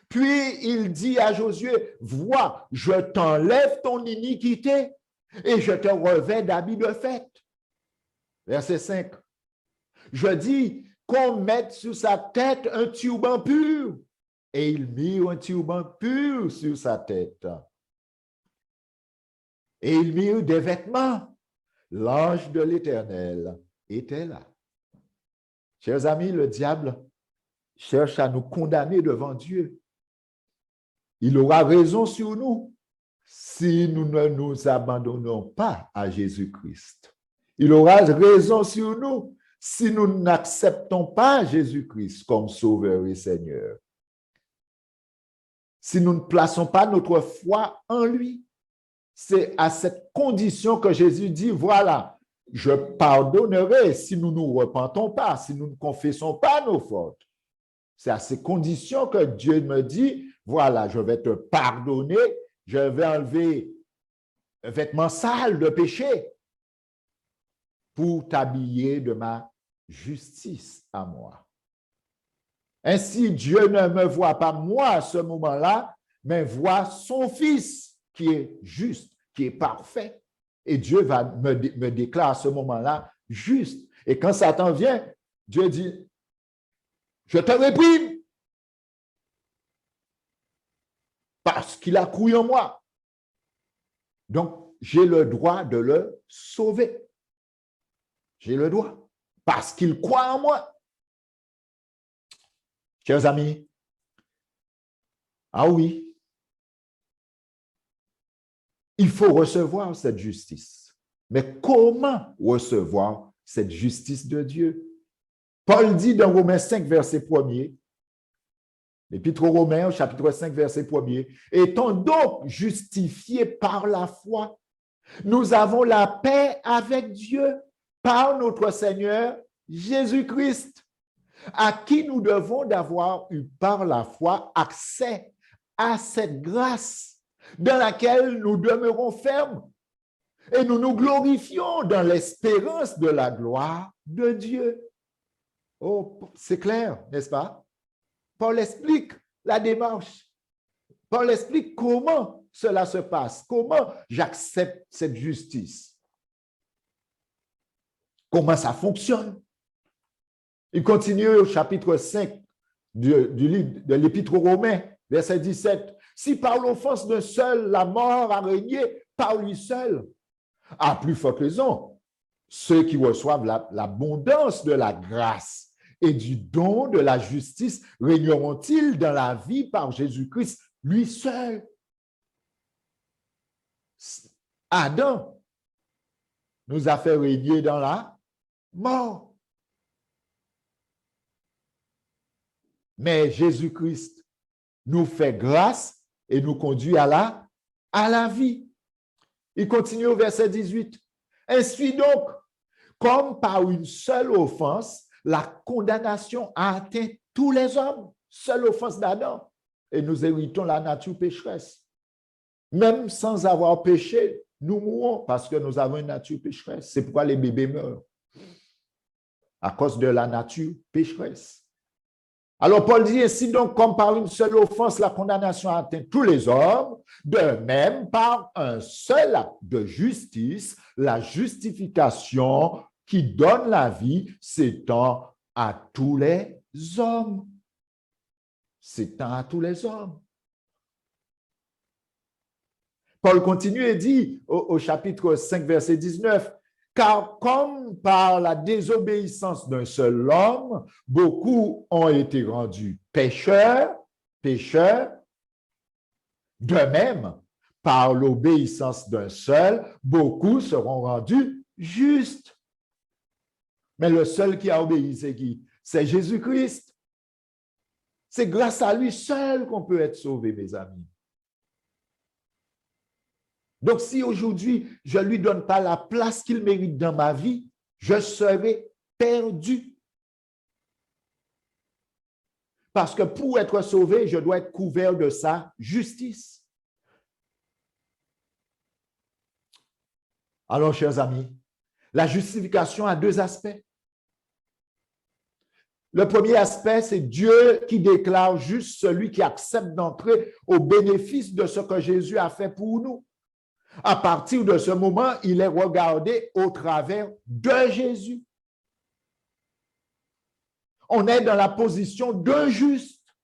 Puis il dit à Josué, vois, je t'enlève ton iniquité et je te revêts d'habits de fête. Verset 5. Je dis qu'on mette sur sa tête un turban pur. Et ils mirent un turban pur sur sa tête. Et ils mirent des vêtements. L'ange de l'Éternel était là. Chers amis, le diable cherche à nous condamner devant Dieu. Il aura raison sur nous si nous ne nous abandonnons pas à Jésus-Christ. Il aura raison sur nous si nous n'acceptons pas Jésus-Christ comme Sauveur et Seigneur. Si nous ne plaçons pas notre foi en lui. C'est à cette condition que Jésus dit, voilà, je pardonnerai si nous ne nous repentons pas, si nous ne confessons pas nos fautes. C'est à ces conditions que Dieu me dit, voilà, je vais te pardonner, je vais enlever un vêtement sale de péché pour t'habiller de ma justice à moi. Ainsi, Dieu ne me voit pas moi à ce moment-là, mais voit son Fils qui est juste, qui est parfait. Et Dieu va me déclare à ce moment-là juste. Et quand Satan vient, Dieu dit, je te réprime parce qu'il a cru en moi. Donc, j'ai le droit de le sauver. J'ai le droit parce qu'il croit en moi. Chers amis, ah oui, il faut recevoir cette justice. Mais comment recevoir cette justice de Dieu? Paul dit dans Romains 5, verset 1er, l'Épître aux Romains, chapitre 5, verset 1er, étant donc justifiés par la foi, nous avons la paix avec Dieu par notre Seigneur Jésus-Christ, à qui nous devons d'avoir eu par la foi accès à cette grâce dans laquelle nous demeurons fermes et nous nous glorifions dans l'espérance de la gloire de Dieu. Oh, c'est clair, n'est-ce pas? Paul explique la démarche. Paul explique comment cela se passe, comment j'accepte cette justice, comment ça fonctionne. Il continue au chapitre 5 du livre de l'Épître aux Romains, verset 17. Si par l'offense d'un seul, la mort a régné par lui seul, à plus forte raison, ceux qui reçoivent l'abondance de la grâce et du don de la justice régneront-ils dans la vie par Jésus-Christ, lui seul? Adam nous a fait régner dans la mort. Mais Jésus-Christ nous fait grâce et nous conduit à la vie. Il continue au verset 18. Ainsi donc, comme par une seule offense, la condamnation a atteint tous les hommes, seule offense d'Adam, et nous héritons la nature pécheresse. Même sans avoir péché, nous mourons parce que nous avons une nature pécheresse. C'est pourquoi les bébés meurent, à cause de la nature pécheresse. Alors, Paul dit ainsi donc, comme par une seule offense, la condamnation a atteint tous les hommes, de même par un seul acte de justice, la justification qui donne la vie s'étend à tous les hommes. S'étend à tous les hommes. Paul continue et dit au chapitre 5, verset 19, car comme par la désobéissance d'un seul homme, beaucoup ont été rendus pécheurs, de même, par l'obéissance d'un seul, beaucoup seront rendus justes. Mais le seul qui a obéi, c'est qui? C'est Jésus-Christ. C'est grâce à lui seul qu'on peut être sauvé, mes amis. Donc, si aujourd'hui, je ne lui donne pas la place qu'il mérite dans ma vie, je serai perdu. Parce que pour être sauvé, je dois être couvert de sa justice. Alors, chers amis, la justification a deux aspects. Le premier aspect, c'est Dieu qui déclare juste celui qui accepte d'entrer au bénéfice de ce que Jésus a fait pour nous. À partir de ce moment, il est regardé au travers de Jésus. On est dans la position d'un juste.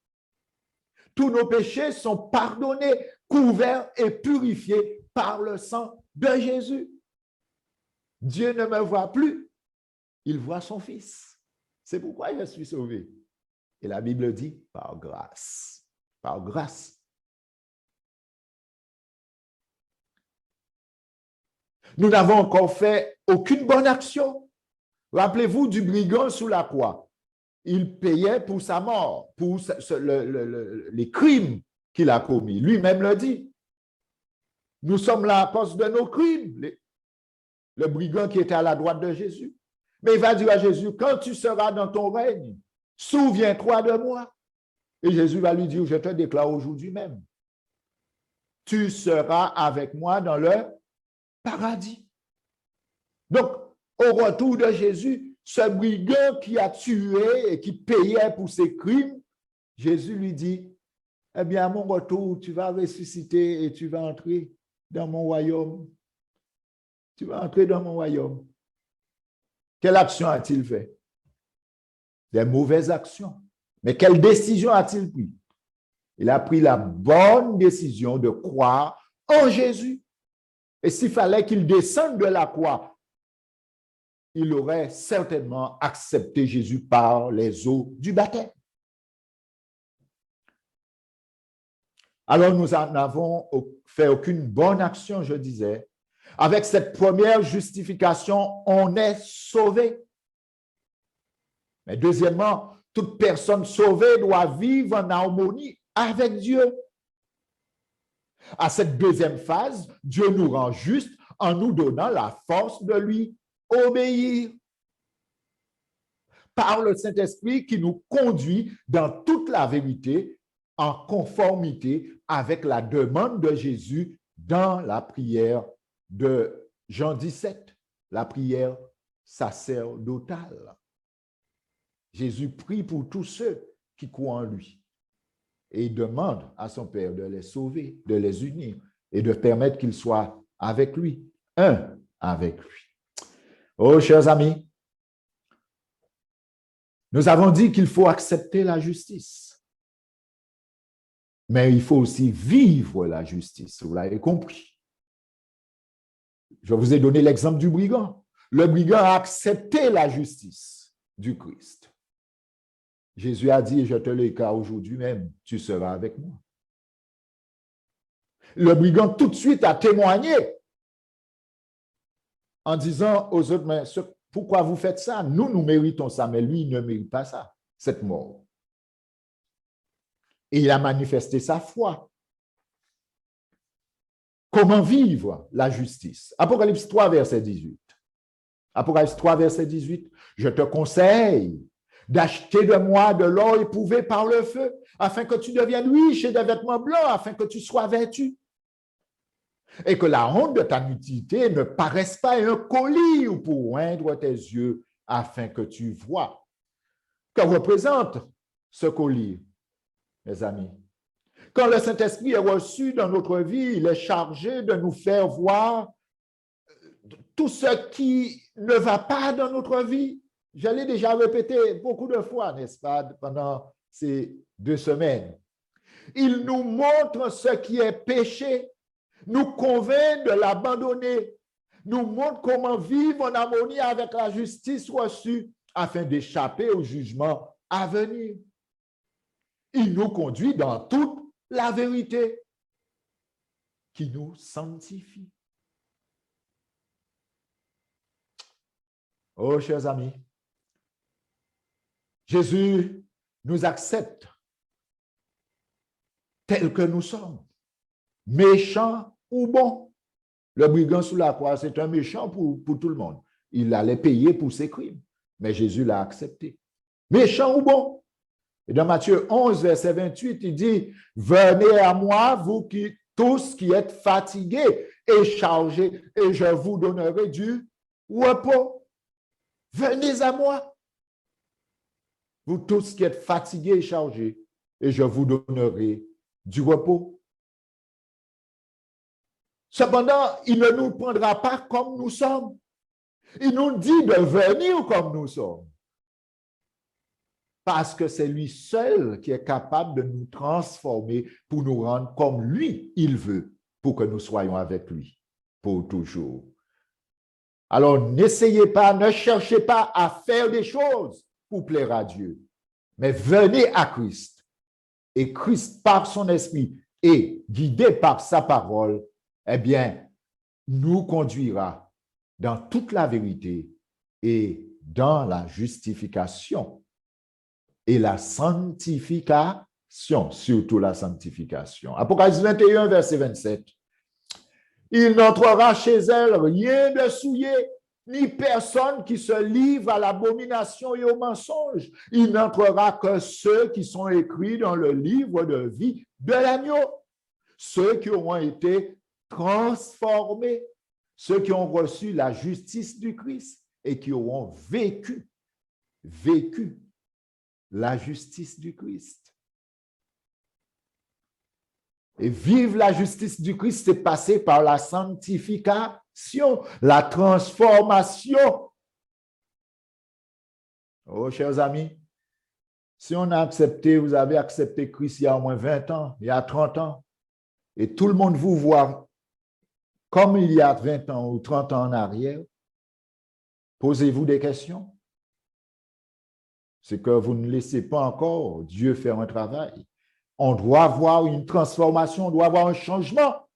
Tous nos péchés sont pardonnés, couverts et purifiés par le sang de Jésus. Dieu ne me voit plus, il voit son Fils. C'est pourquoi je suis sauvé. Et la Bible dit par grâce. Par grâce. Nous n'avons encore fait aucune bonne action. Rappelez-vous du brigand sous la croix. Il payait pour sa mort, pour les crimes qu'il a commis. Lui-même le dit. Nous sommes là à cause de nos crimes. Le brigand qui était à la droite de Jésus. Mais il va dire à Jésus, quand tu seras dans ton règne, souviens-toi de moi. Et Jésus va lui dire, je te déclare aujourd'hui même. Tu seras avec moi dans le paradis. Donc, au retour de Jésus, ce brigand qui a tué et qui payait pour ses crimes, Jésus lui dit, eh bien, à mon retour, tu vas ressusciter et tu vas entrer dans mon royaume. Tu vas entrer dans mon royaume. Quelle action a-t-il fait? Des mauvaises actions. Mais quelle décision a-t-il pris? Il a pris la bonne décision de croire en Jésus. Et s'il fallait qu'il descende de la croix, il aurait certainement accepté Jésus par les eaux du baptême. Alors, nous n'avons fait aucune bonne action, je disais. Avec cette première justification, on est sauvé. Mais deuxièmement, toute personne sauvée doit vivre en harmonie avec Dieu. À cette deuxième phase, Dieu nous rend juste en nous donnant la force de lui obéir par le Saint-Esprit qui nous conduit dans toute la vérité en conformité avec la demande de Jésus dans la prière de Jean 17, la prière sacerdotale. Jésus prie pour tous ceux qui croient en lui et il demande à son Père de les sauver, de les unir et de permettre qu'ils soient avec lui, un avec lui. Oh, chers amis, nous avons dit qu'il faut accepter la justice, mais il faut aussi vivre la justice, vous l'avez compris. Je vous ai donné l'exemple du brigand. Le brigand a accepté la justice du Christ. Jésus a dit, je te le dis aujourd'hui même, tu seras avec moi. Le brigand tout de suite a témoigné en disant aux autres, mais pourquoi vous faites ça? Nous méritons ça, mais lui, il ne mérite pas ça, cette mort. Et il a manifesté sa foi. Comment vivre la justice? Apocalypse 3, verset 18. Apocalypse 3, verset 18. Je te conseille d'acheter de moi de l'or éprouvé par le feu, afin que tu deviennes riche et des vêtements blancs, afin que tu sois vêtu. Et que la honte de ta nudité ne paraisse pas un collier pour oindre tes yeux, afin que tu vois. Que représente ce collier, mes amis? Quand le Saint-Esprit est reçu dans notre vie, il est chargé de nous faire voir tout ce qui ne va pas dans notre vie. Je l'ai déjà répété beaucoup de fois, n'est-ce pas, pendant ces 2 semaines. Il nous montre ce qui est péché, nous convainc de l'abandonner, nous montre comment vivre en harmonie avec la justice reçue afin d'échapper au jugement à venir. Il nous conduit dans toute la vérité qui nous sanctifie. Oh, chers amis, Jésus nous accepte tels que nous sommes, méchants ou bons. Le brigand sous la croix, c'est un méchant pour tout le monde. Il allait payer pour ses crimes, mais Jésus l'a accepté. Méchant ou bon. Et dans Matthieu 11, verset 28, il dit, « Venez à moi, vous tous qui êtes fatigués et chargés, et je vous donnerai du repos. » Venez à moi, vous tous qui êtes fatigués et chargés, et je vous donnerai du repos. Cependant, il ne nous prendra pas comme nous sommes. Il nous dit de venir comme nous sommes. Parce que c'est lui seul qui est capable de nous transformer pour nous rendre comme lui, il veut, pour que nous soyons avec lui pour toujours. Alors, n'essayez pas, ne cherchez pas à faire des choses pour plaire à Dieu, mais venez à Christ. Et Christ, par son esprit et guidé par sa parole, eh bien, nous conduira dans toute la vérité et dans la justification et la sanctification, surtout la sanctification. Apocalypse 21, verset 27. Il n'entrera chez elle rien de souillé, ni personne qui se livre à l'abomination et au mensonge. Il n'entrera que ceux qui sont écrits dans le livre de vie de l'agneau, ceux qui auront été transformés, ceux qui ont reçu la justice du Christ et qui auront vécu la justice du Christ. Et vivre la justice du Christ, c'est passer par la sanctification, la transformation. Oh, chers amis, si on a accepté, vous avez accepté Christ il y a au moins 20 ans, il y a 30 ans, et tout le monde vous voit comme il y a 20 ans ou 30 ans en arrière, posez-vous des questions. C'est que vous ne laissez pas encore Dieu faire un travail. On doit avoir une transformation, on doit avoir un changement.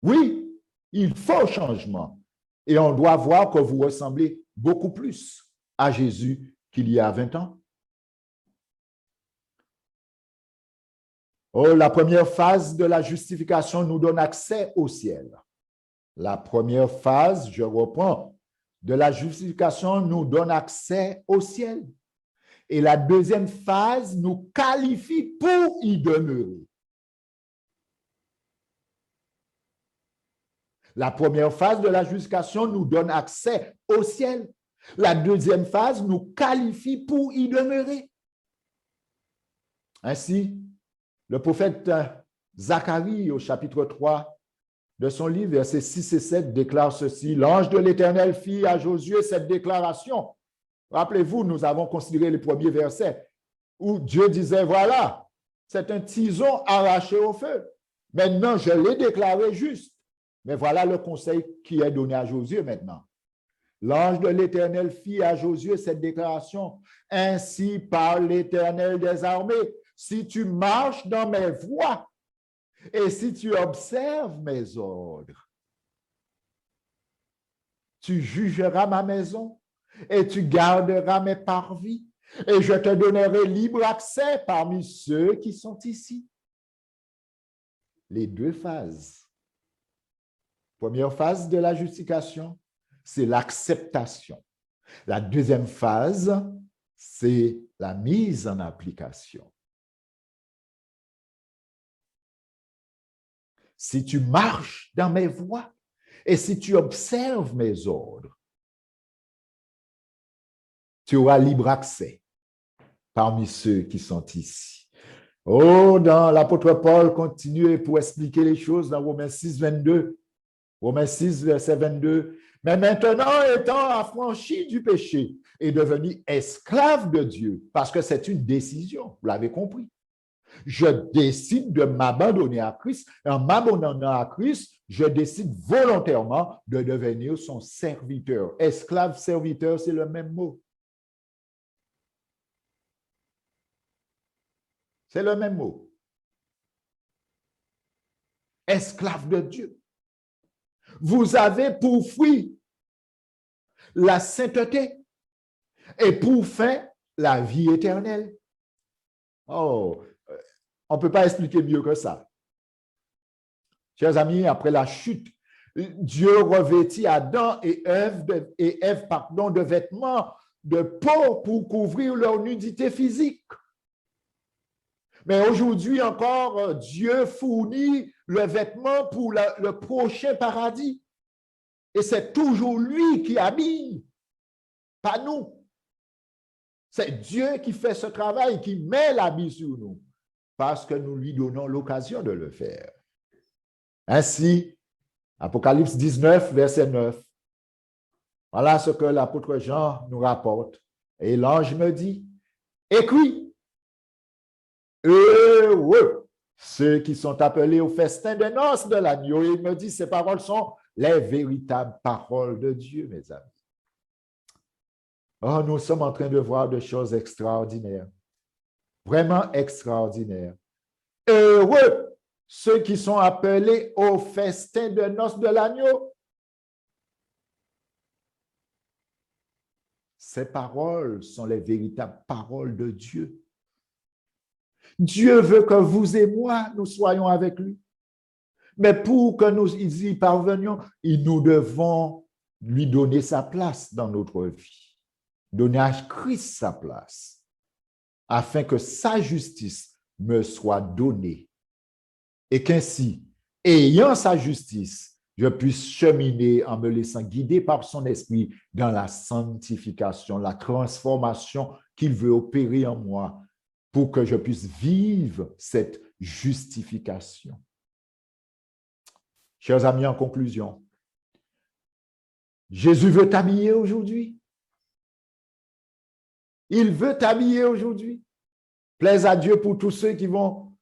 Oui, il faut un changement. Et on doit voir que vous ressemblez beaucoup plus à Jésus qu'il y a 20 ans. Oh, la première phase de la justification nous donne accès au ciel. La première phase, je reprends, de la justification nous donne accès au ciel. Et la deuxième phase nous qualifie pour y demeurer. La première phase de la justification nous donne accès au ciel. La deuxième phase nous qualifie pour y demeurer. Ainsi, le prophète Zacharie, au chapitre 3 de son livre, versets 6 et 7, déclare ceci. L'ange de l'Éternel fit à Josué cette déclaration. Rappelez-vous, nous avons considéré les premiers versets où Dieu disait, voilà, c'est un tison arraché au feu. Maintenant, je l'ai déclaré juste. Mais voilà le conseil qui est donné à Josué maintenant. L'ange de l'Éternel fit à Josué cette déclaration. Ainsi parle l'Éternel des armées. Si tu marches dans mes voies et si tu observes mes ordres, tu jugeras ma maison et tu garderas mes parvis et je te donnerai libre accès parmi ceux qui sont ici. Les deux phases. Première phase de la justification, c'est l'acceptation. La deuxième phase, c'est la mise en application. Si tu marches dans mes voies et si tu observes mes ordres, tu auras libre accès parmi ceux qui sont ici. Oh, dans l'apôtre Paul continue pour expliquer les choses dans Romains 6, 22. Romains 6, verset 22. Mais maintenant, étant affranchi du péché et devenu esclave de Dieu, parce que c'est une décision, vous l'avez compris. Je décide de m'abandonner à Christ. En m'abandonnant à Christ, je décide volontairement de devenir son serviteur. Esclave, serviteur, c'est le même mot. C'est le même mot. Esclave de Dieu. Vous avez pour fruit la sainteté, et pour fin, la vie éternelle. Oh, on ne peut pas expliquer mieux que ça. Chers amis, après la chute, Dieu revêtit Adam et Ève de vêtements de peau pour couvrir leur nudité physique. Mais aujourd'hui encore, Dieu fournit le vêtement pour le prochain paradis. Et c'est toujours lui qui habille, pas nous. C'est Dieu qui fait ce travail, qui met l'habit sur nous, parce que nous lui donnons l'occasion de le faire. Ainsi, Apocalypse 19, verset 9. Voilà ce que l'apôtre Jean nous rapporte. Et l'ange me dit, écris, heureux ceux qui sont appelés au festin des noces de l'agneau. Et il me dit, ces paroles sont les véritables paroles de Dieu, mes amis. Oh, nous sommes en train de voir des choses extraordinaires, vraiment extraordinaires. Heureux ceux qui sont appelés au festin de noces de l'agneau. Ces paroles sont les véritables paroles de Dieu. Dieu veut que vous et moi, nous soyons avec lui. Mais pour que nous y parvenions, nous devons lui donner sa place dans notre vie. Donner à Christ sa place, afin que sa justice me soit donnée. Et qu'ainsi, ayant sa justice, je puisse cheminer en me laissant guider par son esprit dans la sanctification, la transformation qu'il veut opérer en moi pour que je puisse vivre cette justification. Chers amis, en conclusion, Jésus veut t'habiller aujourd'hui. Il veut t'habiller aujourd'hui. Plaise à Dieu pour tous ceux qui vont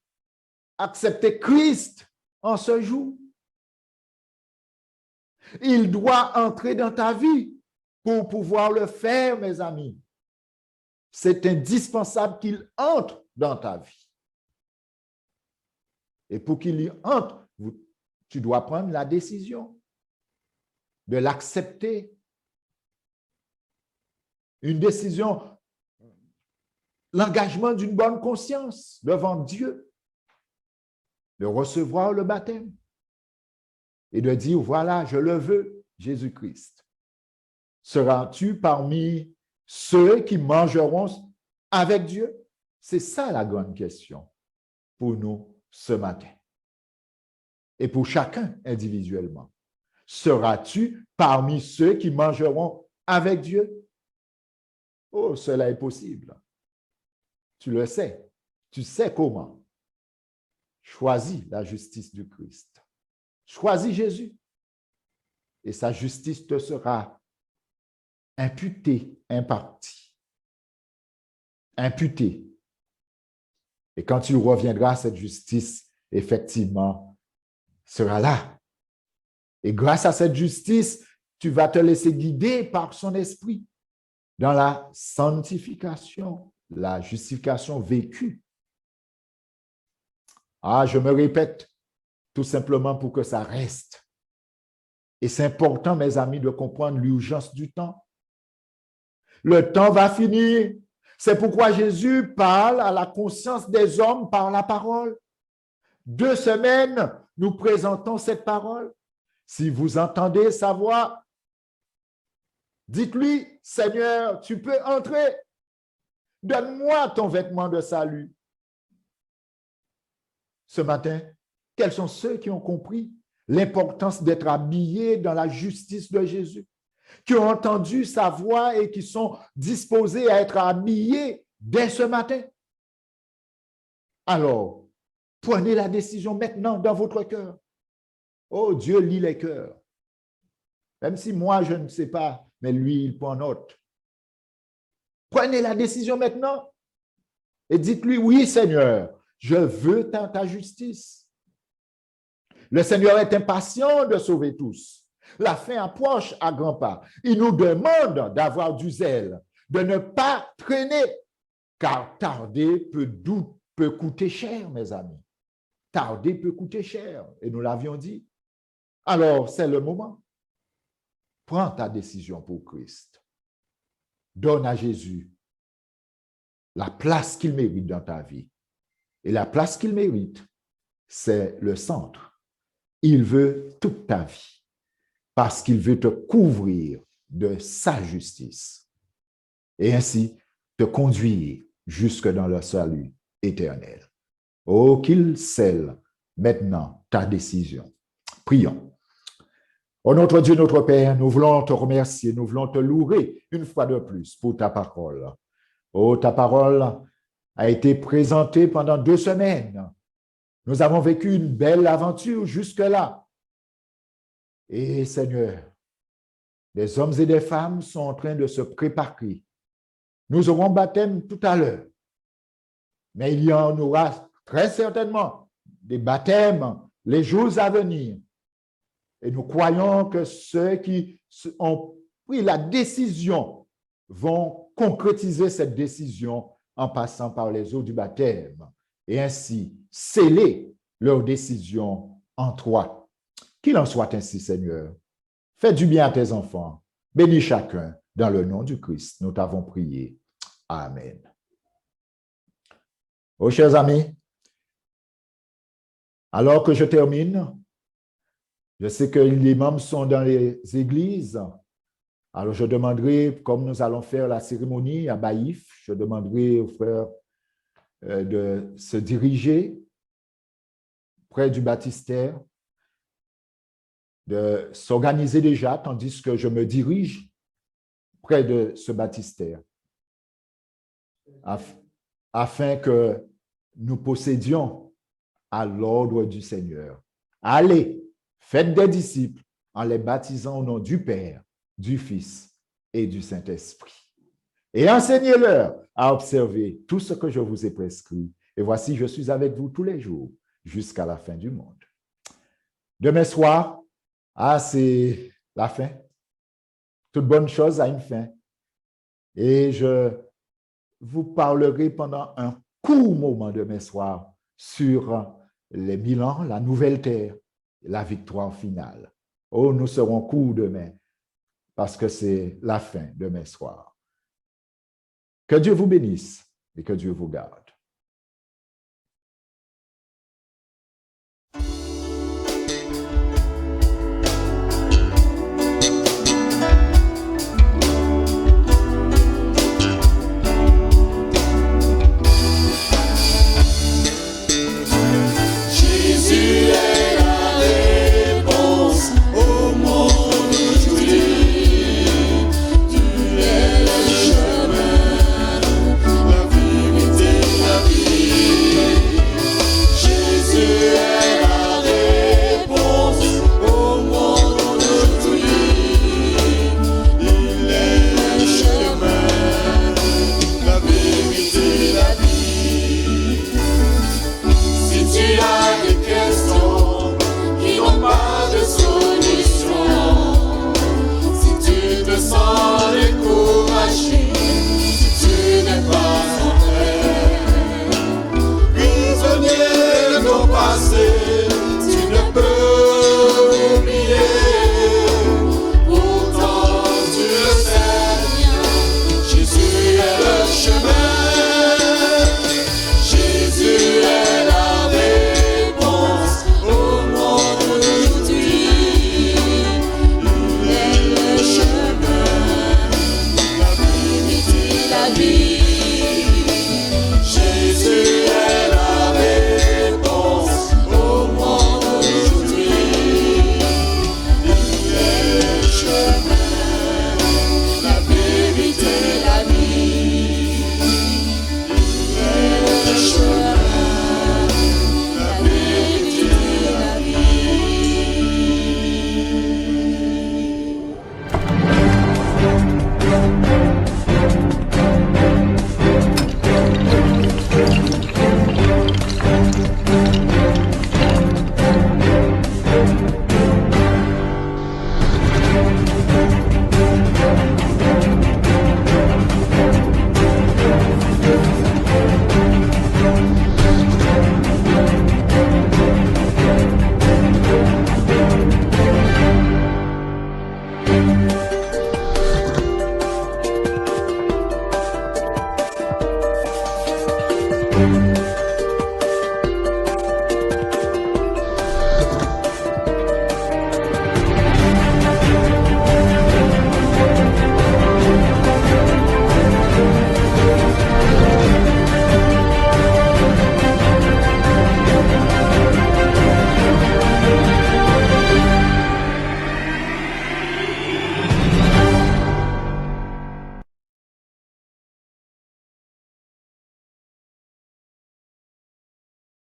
accepter Christ en ce jour. Il doit entrer dans ta vie pour pouvoir le faire, mes amis. C'est indispensable qu'il entre dans ta vie. Et pour qu'il y entre, tu dois prendre la décision de l'accepter. Une décision, l'engagement d'une bonne conscience devant Dieu, de recevoir le baptême et de dire, voilà, je le veux, Jésus-Christ. Seras-tu parmi ceux qui mangeront avec Dieu? C'est ça la grande question pour nous ce matin. Et pour chacun individuellement. Seras-tu parmi ceux qui mangeront avec Dieu? Oh, cela est possible. Tu le sais. Tu sais comment. Choisis la justice du Christ. Choisis Jésus. Et sa justice te sera imputée, impartie. Imputée. Et quand tu reviendras, cette justice, effectivement, sera là. Et grâce à cette justice, tu vas te laisser guider par son esprit dans la sanctification, la justification vécue. Ah, je me répète, tout simplement pour que ça reste. Et c'est important, mes amis, de comprendre l'urgence du temps. Le temps va finir. C'est pourquoi Jésus parle à la conscience des hommes par la parole. 2 semaines, nous présentons cette parole. Si vous entendez sa voix, dites-lui, Seigneur, tu peux entrer. Donne-moi ton vêtement de salut. Ce matin, quels sont ceux qui ont compris l'importance d'être habillés dans la justice de Jésus, qui ont entendu sa voix et qui sont disposés à être habillés dès ce matin? Alors, prenez la décision maintenant dans votre cœur. Oh, Dieu lit les cœurs. Même si moi, je ne sais pas, mais lui, il prend note. Prenez la décision maintenant et dites-lui, oui, Seigneur, je veux ta justice. Le Seigneur est impatient de sauver tous. La fin approche à grands pas. Il nous demande d'avoir du zèle, de ne pas traîner, car tarder peut coûter cher, mes amis. Tarder peut coûter cher, et nous l'avions dit. Alors, c'est le moment. Prends ta décision pour Christ. donne à Jésus la place qu'il mérite dans ta vie. Et la place qu'il mérite, c'est le centre. Il veut toute ta vie parce qu'il veut te couvrir de sa justice et ainsi te conduire jusque dans le salut éternel. Oh, qu'il scelle maintenant ta décision. Prions. Oh notre Dieu, notre Père, nous voulons te remercier, nous voulons te louer une fois de plus pour ta parole. Oh, ta parole a été présentée pendant 2 semaines. Nous avons vécu une belle aventure jusque-là. Et Seigneur, des hommes et des femmes sont en train de se préparer. Nous aurons baptême tout à l'heure. Mais il y en aura très certainement des baptêmes les jours à venir. Et nous croyons que ceux qui ont pris la décision vont concrétiser cette décision en passant par les eaux du baptême et ainsi sceller leur décision en toi. Qu'il en soit ainsi, Seigneur. Fais du bien à tes enfants. Bénis chacun dans le nom du Christ. Nous t'avons prié. Amen. Oh, chers amis, alors que je termine, je sais que les membres sont dans les églises. Alors, je demanderai, comme nous allons faire la cérémonie à Baïf, je demanderai aux frères de se diriger près du baptistère, de s'organiser déjà, tandis que je me dirige près de ce baptistère, afin que nous possédions à l'ordre du Seigneur. Allez, faites des disciples en les baptisant au nom du Père, du Fils et du Saint-Esprit. Et enseignez-leur à observer tout ce que je vous ai prescrit. Et voici, je suis avec vous tous les jours jusqu'à la fin du monde. Demain soir, c'est la fin. Toute bonne chose a une fin. Et je vous parlerai pendant un court moment demain soir sur les 1000 ans, la nouvelle terre, la victoire finale. Oh, nous serons courts demain parce que c'est la fin demain soir. Que Dieu vous bénisse et que Dieu vous garde.